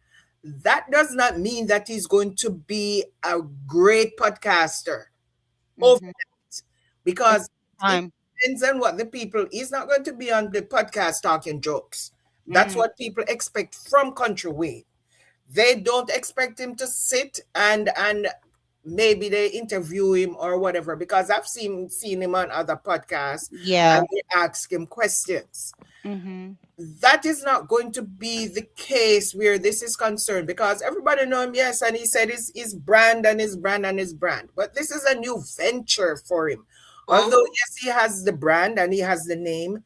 That does not mean that he's going to be a great podcaster Mm-hmm. overnight, because it Time. depends on what the people. He's not going to be on the podcast talking jokes. That's Mm, what people expect from Country Wayne. They don't expect him to sit and maybe they interview him or whatever, because I've seen him on other podcasts yeah. and they ask him questions. Mm-hmm. That is not going to be the case where this is concerned, because everybody know him, yes, and he said his brand and his brand and his brand. But this is a new venture for him. Although Mhm. yes, he has the brand and he has the name,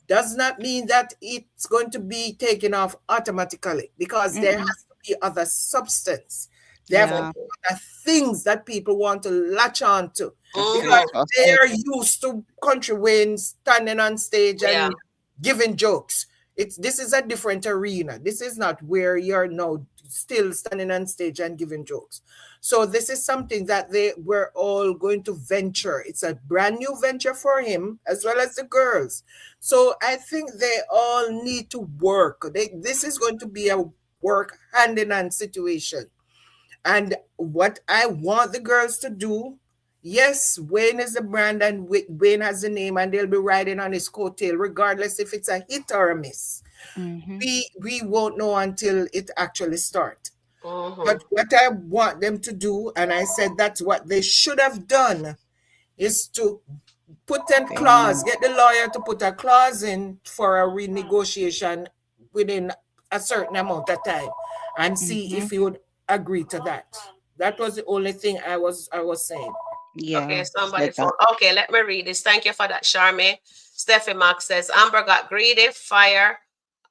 does not mean that it's going to be taken off automatically, because there Mm-mm. has to be other substance. There have to Yeah. be Mhm. other things that people want to latch on to, That's it. because Mhm. So they said. are used to Country Wayne standing on stage Yeah. and giving jokes. This is a different arena. This is not where you're now still standing on stage and giving jokes. So this is something that they were all going to venture. It's a brand new venture for him as well as the girls. So I think they all need to work. This is going to be a work hand in hand situation. And what I want the girls to do, yes, Wayne is the brand and Wayne has the name, and they'll be riding on his coattail, regardless if it's a hit or a miss. Mm-hmm. We won't know until it actually starts. But Mhm. what I want them to do, and I said that's what they should have done, is to put a Fair clause, enough. get the lawyer to put a clause in for a renegotiation within a certain amount of time, and see Mm-hmm. if he would agree to that. That was the only thing I was saying. Yeah. Okay, somebody Said phone. that. Okay, let me read this. Thank you for that, Charmaine. Steffi Max says Amber got greedy, fire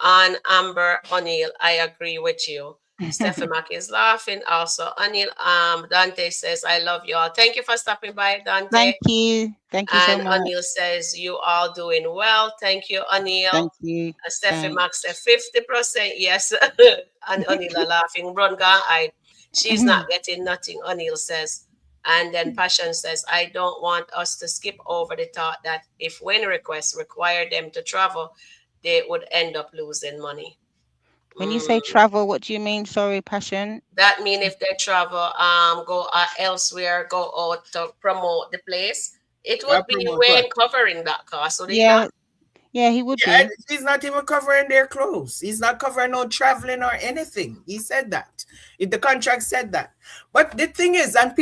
on Amber O'Neill. I agree with you. Steffi Mack is laughing. Also, O'Neill, Dante says, I love you all. Thank you for stopping by, Dante. Thank you. Thank you so And much. O'Neill says, you all doing well. Thank you, O'Neill. Thank you. Steffi Thanks. Max said 50%, yes. And O'Neill are laughing. Run, I. She's not getting nothing, O'Neill says. And then Passion says, I don't want us to skip over the thought that if when requests require them to travel, they would end up losing money. When you say Mm. travel, what do you mean? Sorry, passion. That mean if they travel, go elsewhere, go out to promote the place, it I would be promote what? Wayne covering that cost, would he not? Yeah, yeah, he would Yeah, be. and he's not even covering their clothes. He's not covering no traveling or anything. He said that. The contract said that. But the thing is, and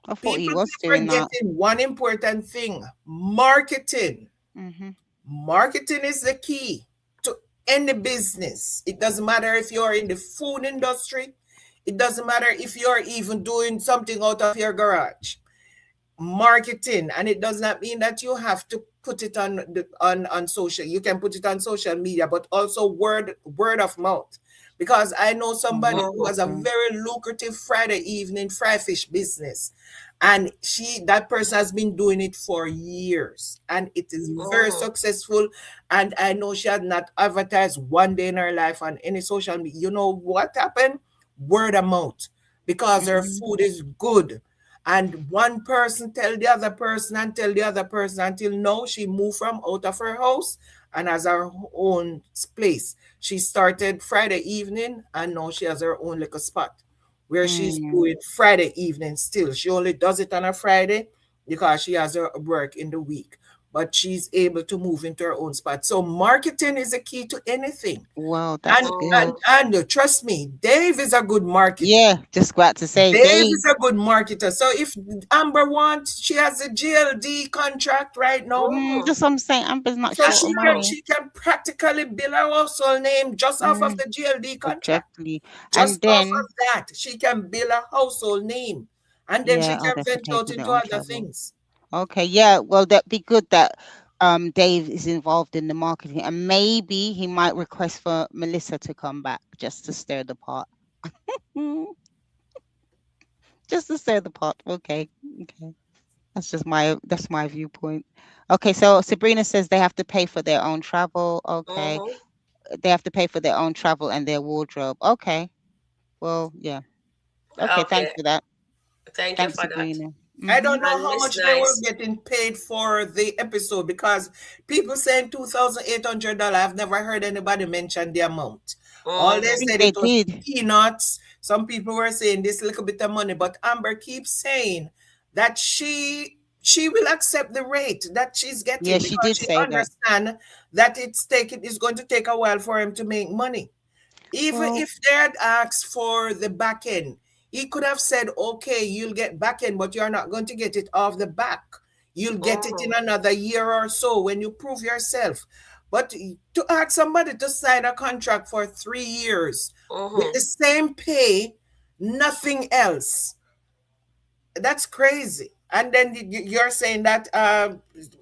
I thought he people was keep doing that. forgetting one important thing: marketing. Hmm. Marketing is the key to any business. It doesn't matter if you're in the food industry. It doesn't matter if you're even doing something out of your garage. Marketing, and it does not mean that you have to put it on social. You can put it on social media, but also word of mouth, because I know somebody Hmm. who has Mm-hmm. a Okay. very lucrative Friday evening fry fish business, and that person has been doing it for years, and it is very Mm-hmm. successful. And I know she had not advertised one day in her life on any social media. You know what happened? Word of mouth, because her Hmm. food is good. And one person tell the other person and tell the other person, until now she moved from out of her house and has her own place. She started Friday evening, and now she has her own little spot where she's Mm. doing Friday evening still. She only does it on a Friday because she has her work in the week. But she's able to move into her own spot. So marketing is a key to anything. Well, And that's and, good. Mm-hmm. and trust me, Dave is a good marketer. Yeah, just about to say, Dave Dave. is a good marketer. So if Amber wants, she has a GLD contract right now. Mm-hmm. Just I'm saying, Amber's not So That's short she of can true. money. she can practically bill her household name just off of Mm, the GLD contract. exactly. And Just off of then, that, she can bill a household name. And then she yeah, oh, can they have to venture pay out for their into own other travel. things. Okay, yeah. Well, that'd be good that Dave is involved in the marketing, and maybe he might request for Melissa to come back just to stir the pot. Mm, just to stir the pot. Okay, okay. That's my viewpoint. Okay, so Sabrina says they have to pay for their own travel. Okay, Mm-hmm. they have to pay for their own travel and their wardrobe. Okay, well, yeah. Okay, thanks Okay. for that. Thank you Thanks, for that. Sabrina. I Mm-hmm. don't know And how Miss much they were Nice. getting paid for the episode, because people saying $2,800. I've never heard anybody mention the amount. All I they Mm-hmm. think said they it was did. peanuts. Some people were saying this little bit of money, but Amber keeps saying that she will accept the rate that she's Yeah, getting, she because did she say that. understands that it's going to take a while for him to make money. Even Well, if they had asked for the back end, he could have said, okay, you'll get back end, but you're not going to get it off the back. You'll get it in Mm-hmm. another year or so when you prove yourself. But to ask somebody to sign a contract for 3 years with Mm-hmm. the same pay, nothing else, that's crazy. And then you're saying that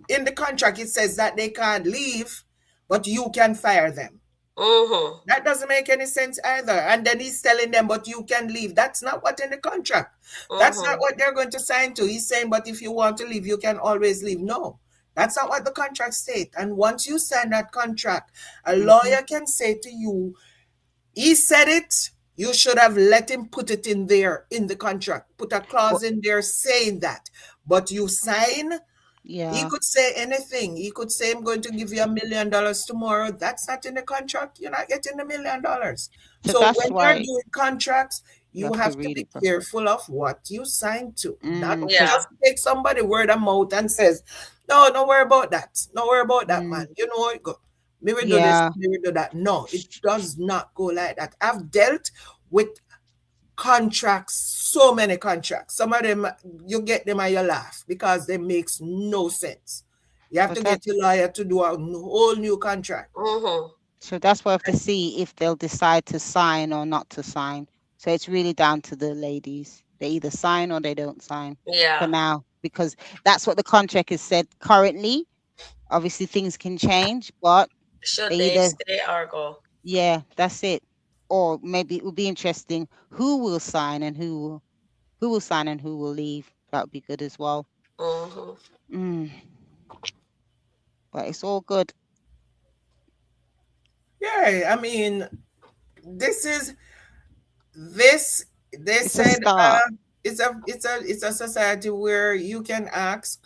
in the contract it says that they can't leave, but you can fire them. Mm-hmm. That doesn't make any sense either. And then he's telling them, but you can leave. That's not what in the contract. That's not Mm-hmm. what they're going to sign to. He's saying, but if you want to leave, you can always leave. No, that's not what the contract states. And once you sign that contract, a Mhm. lawyer can say to you, he said it. You should have let him put it in there in the contract. Put a Well, clause in there saying that. But you sign, he yeah. could say anything. He could say, I'm going to give you $1 million tomorrow. That's not in the contract. You're not getting $1 million. So So that's when you're why doing contracts, you you have to have to read be it, bro. careful of what you sign to. Not Yeah. Because just take somebody word of mouth and says, no, don't worry about that. Don't worry about that, man. mm, You know, it go. Me will do this, yeah, me will do that. No, it does not go like that. I've dealt with contracts, so many contracts. Some of them you get them and you laugh because they makes no sense. You have but to get your lawyer to do a whole new contract. Mm-hmm. that's why we have to see if they'll decide to sign or not to sign. So it's really down to the ladies. They either sign or they don't sign for Yeah. now, because that's what the contract has said currently. Obviously, things can change, but they Should they either, stay or go? yeah, that's it. Or maybe it would be interesting who will sign and who will sign and who will leave. That would be good as well. Mm-hmm. Mm, but it's all good. Yeah, I mean, this is this they It's a said start. it's a society where you can ask,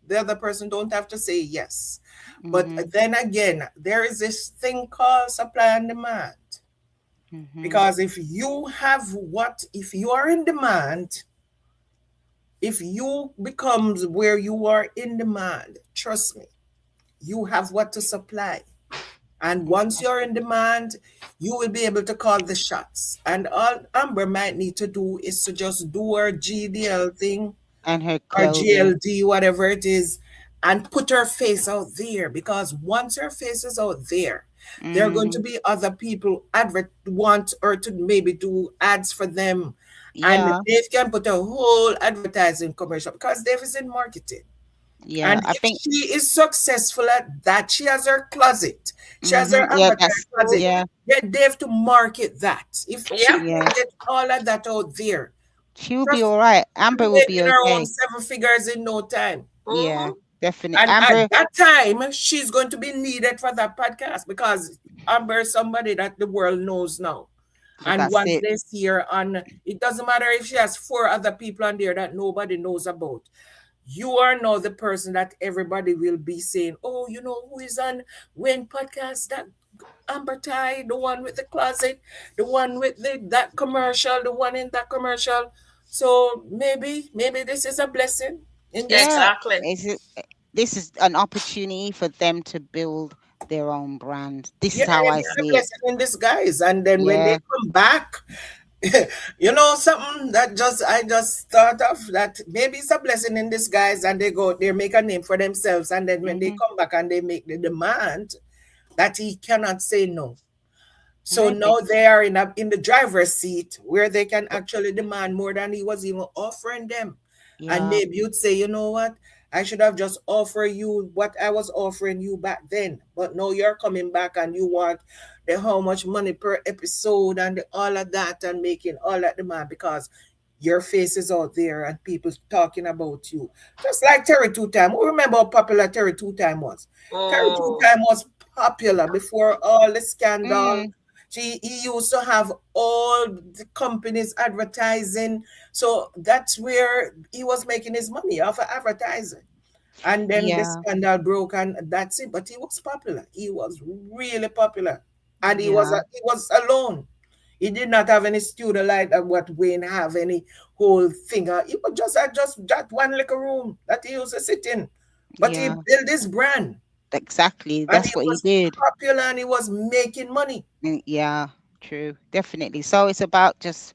the other person don't have to say yes. But Mhm. then again, there is this thing called supply and demand. Mhm. Because if you are in demand, if you becomes where you are in demand, trust me, you have what to supply. And once you're in demand, you will be able to call the shots. And all Amber might need to do is to just do her GDL thing And her or clothing. GLD, whatever it is, and put her face out there. Because once her face is out there, there are going to Mhm. be other people want her to maybe do ads for them. And Yeah. Dave can put a whole advertising commercial because Dave is in marketing. Yeah. And I if think. she is successful at that, she has her closet. She has her Mhm. Yeah. avatar That's. closet. Mm-hmm. Yeah. Get Dave to market that. If she Yep. Yeah. can get all of that out there, She will be trust all me, right. she'll Amber be will be making her own okay. 7 figures in no time. Yeah. Mm-hmm. Definitely. And at Amber. that time, she's going to be needed for that podcast because Amber is somebody that the world knows now. And That's once it. they see her on, it doesn't matter if she has 4 other people on there that nobody knows about. You are now the person that everybody will be saying, oh, you know who is on Wayne podcast? That Amber Ty, the one with the closet, the one with that commercial, the one in that commercial. So maybe this is a blessing in Yeah. disguise. Exactly. Is it? This is an opportunity for them to build their own brand. This Yeah, is how I it's a see it. blessing in disguise. And then when they Yeah. come back, something that just I just thought of that maybe it's a blessing in disguise, and they make a name for themselves, and then when they Mhm. come back and they make the demand that he cannot say no. So Maybe. now they are in the driver's seat where they can actually demand more than he was even offering them. And Yeah. maybe you'd say, you know what? I should have just offered you what I was offering you back then. But now you're coming back and you want the how much money per episode and all of that and making all that demand because your face is out there and people talking about you. Just like Terry Two Time. Who remember how popular Terry Two Time was? Terry Two Mm. Time was popular before all the scandal. Mm. He used to have all the companies advertising. So that's where he was making his money off of advertising. And then the Yeah. scandal broke and that's it. But he was popular. He was really popular. And Yeah. he was alone. He did not have any studio like that what Wayne have any whole thing. He was just that one little room that he used to sit in. But he Yeah. built his brand Exactly. and he That's what he was did. popular and he was making money. Yeah. True. Definitely. So it's about just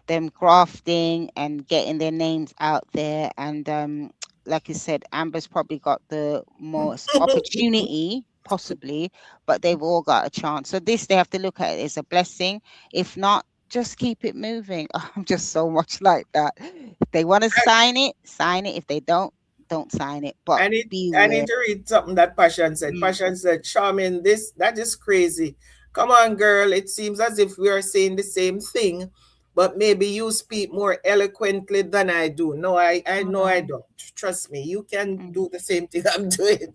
them grafting and getting their names out there. And like you said, Amber's probably got the most opportunity, possibly, but they've all got a chance. So this they have to look at it as a blessing. If not, just keep it moving. I'm just so much like that. If they want to sign it, sign it. If they don't sign it. But I need beware. to read something that Passion said. Mm, Passion said, Charmin, this that is crazy. Come on, girl. It seems as if we are saying the same thing, but maybe you speak more eloquently than I do. No, I hold know I on. don't. Trust me, you can Mm. do the same thing I'm doing.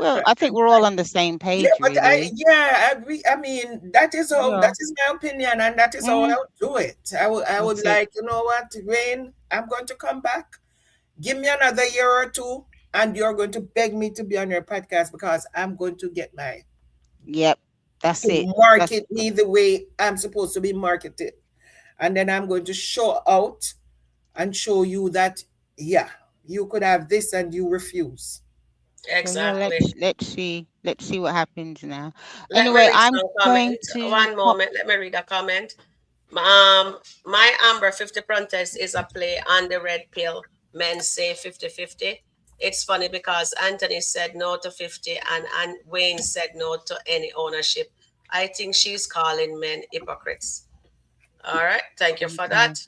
Well, I think we're all on the same Yeah, page, but I really. yeah, I mean that is how Yeah. that is my opinion and that is how Hmm. I would do it. I would That's it. like, you know what, Wayne, I'm going to come back. Give me another year or two, and you're going to beg me to be on your podcast because I'm going to get my Yep. That's it. to That's market me the way I'm supposed to be marketed. And then I'm going to show out and show you that, yeah, you could have this and you refuse. so. Yeah. Exactly. Let's see what happens now. Let me Anyway, read I'm some going comment. to One pop. moment. Let me read a comment. My Amber 50 protest is a play on the red pill. Men say 50-50. It's funny because Anthony said no to 50 and Wayne said no to any ownership. I think she's calling men hypocrites. All right. Thank you for Okay. that.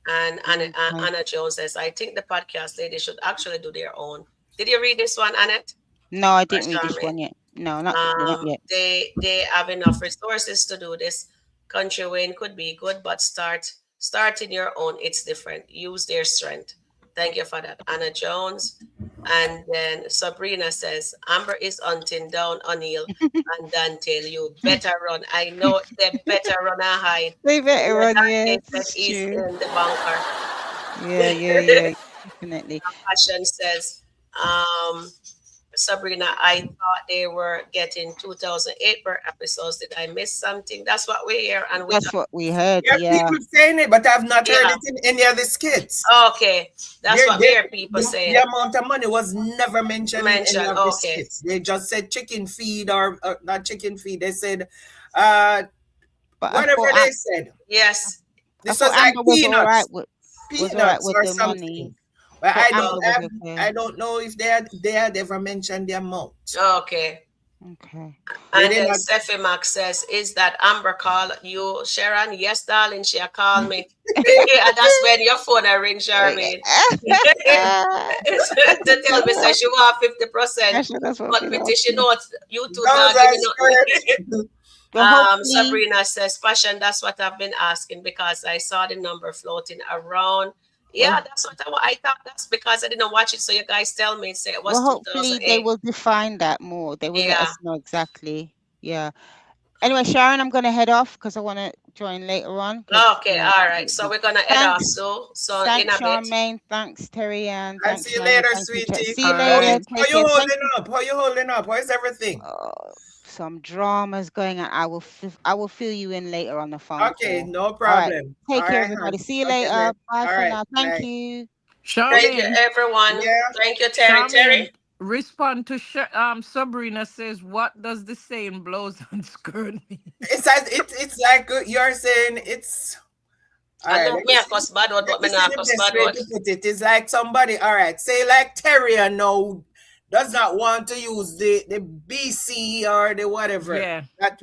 And Okay. Anna Jones says, I think the podcast lady should actually do their own. Did you read this one, Annette? No, I Or didn't read this Charmaine? one yet. No, not yet. They have enough resources to do this. Country Wayne could be good, but starting your own. It's different. Use their strength. Thank you for that, Anna Jones. And then Sabrina says Amber is hunting down O'Neill and Dante. You better run. I know they better run and hide. They better Yeah, run. Dante Yes, said it's he's true. in the bunker. Yeah, yeah, yeah. Definitely. Passion says, um, Sabrina, I thought they were getting 2008 per episodes. Did I miss something? That's what we hear. And we That's what we heard. There are Yeah. people saying it, but I've not heard yeah. it in any of the skits. Okay. That's what we hear people The saying. amount of money was never mentioned in any Mention. of the Okay. skits. They just said chicken feed or not chicken feed. They said uh, But whatever they said. Yes. I This thought was like Amber peanuts, was all right peanuts with or the something. money. But Thought Oh, Amber was I okay. don't know if they had ever mentioned the amount. okay. Okay. They And did then not. Steffi Max says, is that Amber call you, Sharon? Yes, darling. She a call me. And that's when your phone a ring, Charmaine. To tell me say she want 50%. Actually, that's what But she's pretty she asking. know you two Those not giving are nothing. skirt. Well, hopefully, Sabrina says, Passion, that's what I've been asking because I saw the number floating around. Yeah, well, that's what I thought. That's because I didn't watch it. So you guys tell me, say it was hopefully they 2008. will define that more. They will let Yeah. us know exactly. Yeah. Anyway, Sharon, I'm going to head off because I want to join later on. Because Okay, all right. So we're gonna head off thanks, too. So in thanks, a bit. Charmaine. Thanks, Terry Ann. I'll Thanks, see you Shana. later, Thanks, Richard. sweetie. See you All later. right. How Take you care. Thank holding up? How you holding up? How's everything? some dramas going on. I will fill you in later on the phone Okay, call. no All right. problem. All Take care, right, everybody. hon. See you Okay, later. babe. Bye All for right, now. Thank bye. you. Thank you, Charmaine, everyone. Yeah. Thank you, Terry. Charmaine, Terry. respond to Sabrina says, what does the saying blows and skirt mean? It's like you're saying it's all I right. know me a cuss bad word, Let but me me see not the cuss best bad way word. to put it. It's like somebody, all right, say like Terrier now does not want to use the BC or the whatever Yeah. that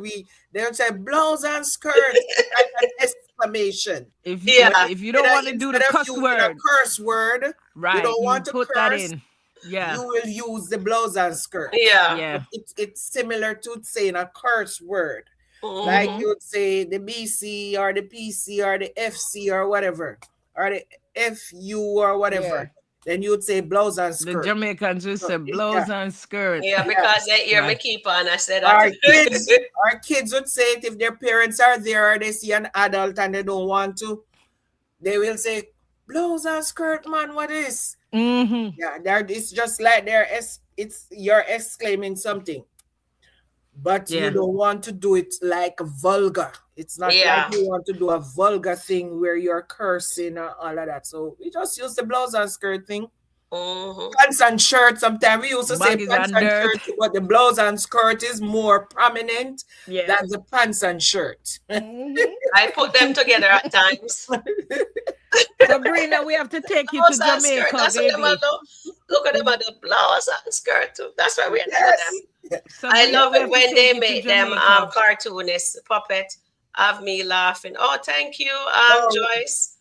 they'll say blouse and skirt. It's like an exclamation. So Yeah. If you don't want to do instead the of cuss using a word, curse word, you right, don't you want to put that curse, in. Yeah. you will use the blouse and skirt. Yeah. Yeah. But it's similar to saying a curse word. Like Mm-hmm. you would say the BC or the PC or the FC or whatever, or the FU or Yeah. whatever. Then you would say blouse and The skirt. Jamaicans will So, say yeah, blouse and skirt. Yeah, yeah. because they hear me Right. keep on. I said that. Our kids, our kids would say it if their parents are there or they see an adult and they don't want to. They will say, blouse and skirt, man, what is? Mm-hmm. Yeah, it's just like it's you're exclaiming something, but you Yeah. don't want to do it like vulgar. It's not like Yeah. you want to do a vulgar thing where you're cursing or all of that. So we just use the blouse and skirt thing. Mm-hmm. Pants and shirt. Sometimes we used to say Baggies pants and and dirt. shirt, but the blouse and skirt is more prominent Yeah. than the pants and shirt. Mm-hmm. I put them together at times. Sabrina, we have to take you to Blouse and skirt. Jamaica, That's what them are baby. do. Look at them at the blouse and skirt too. That's why we are telling them. Yes. I Sabrina, love we it have to when take they you to make them Jamaica. cartoonist puppet have me laughing. Oh, thank you, Oh, Joyce.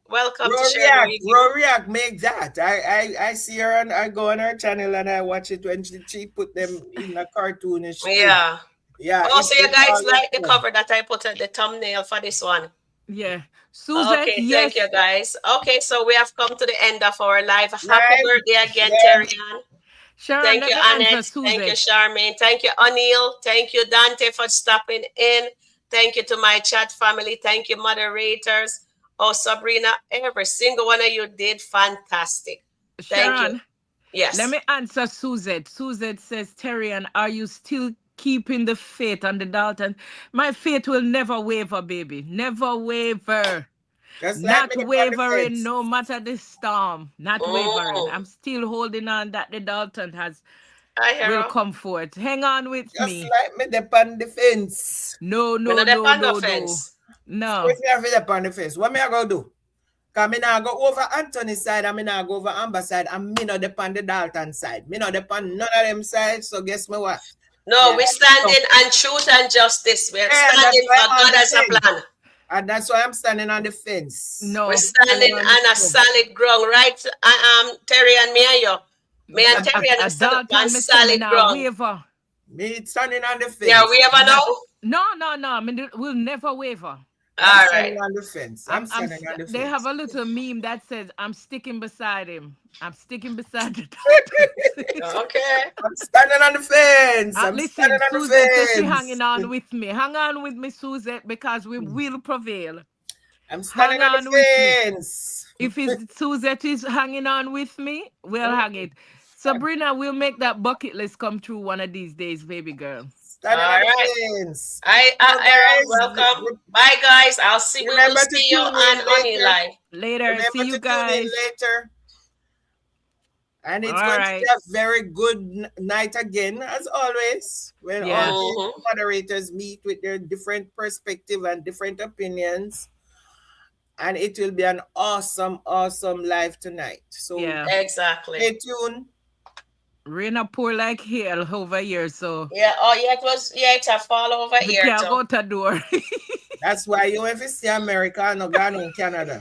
Welcome to Sharon Review. React, make that. I see her and I go on her channel and I watch it when she put them in a cartoonish thing. Yeah. Yeah, Oh, so you it's guys always like the fun. cover that I put at the thumbnail for this one? Yeah. Suzette, Okay, thank you yes. guys. Okay, so we have come to the end of our live. Happy Live, birthday again, yeah. Terry Ann. Sharon, Thank let you, me answer Annette. Thank you, Suzette. Charmaine. Thank you, Anil. Thank you, Dante, for stopping in. Thank you to my chat family. Thank you, moderators. Oh, Sabrina, every single one of you did fantastic. Thank you. Sharon, let Yes. me answer Suzette. Suzette says, Terrian, are you still keeping the faith on the Dalton? My faith will never waver, baby. Never waver. Just like me Not upon the wavering fence. no matter the storm. Not wavering. Mm. I'm still holding on that the Dalton has Hi, will Hero. come forth. Hang on with Just me. like me upon the fence. No, Me no, not no, on the no, no. fence. Of No. course, me have it upon the fence. What me I go do? Because me now go over Anthony's side and me now go over Amber side and me not depend the Dalton side. Me not depend none of them sides. So guess me what? Me No, have we're to go. standing on truth and justice. We're Yeah, that's standing why for I'm on God the as a fence. plan. And that's why I'm standing on the fence. We're No. I'm standing standing on the on a fence. solid ground, right? Terry and me and you. Me and Terry and A I stand up on Dalton, me say me solid now ground. waver. Me standing on the Yeah, fence. we ever know? No, no, no. I mean, we'll never waver. I'm All standing right. on the fence. I'm standing on the They have fence. a little meme that says, I'm sticking beside him. I'm sticking beside the Daltons. Okay. I'm standing on the fence. I'm Listen, standing on the Suzette says she fence. hanging on with me. Hang on with me, Suzette, because we will prevail. I'm standing Hang on the on with me. fence. If it's Suzette is hanging on with me, we'll hang it. Sabrina, we'll make that bucket list come true one of these days, baby girl. Standing All on the right. fence. So Era, guys, welcome. Bye, guys. We will remember to see you tune in on Oni later. Live. Later. Remember See you to tune in guys. later. And All it's going to be right. a very good night again, as always, when all Yeah. the Mm-hmm. moderators meet with their different perspective and different opinions. And it will be an awesome, awesome live tonight. So Yeah. Exactly. stay tuned. Rain pour like hell over here, so Yeah. Oh, yeah. It's a fall over we here can't too. go to the door. That's why you have to see America no gone in Canada.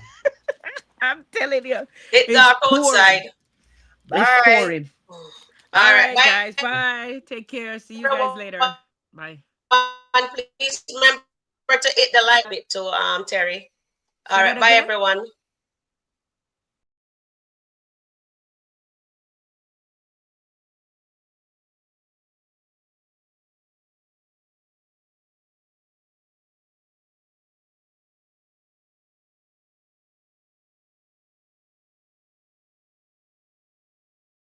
I'm telling you, It it's dark outside. pouring. It's Bye. pouring. All All right. right, Bye, guys. Bye. Take care. See you guys everyone. later. Bye. Please remember to hit the like bit too, Terry. All right. Say Bye, that again. everyone.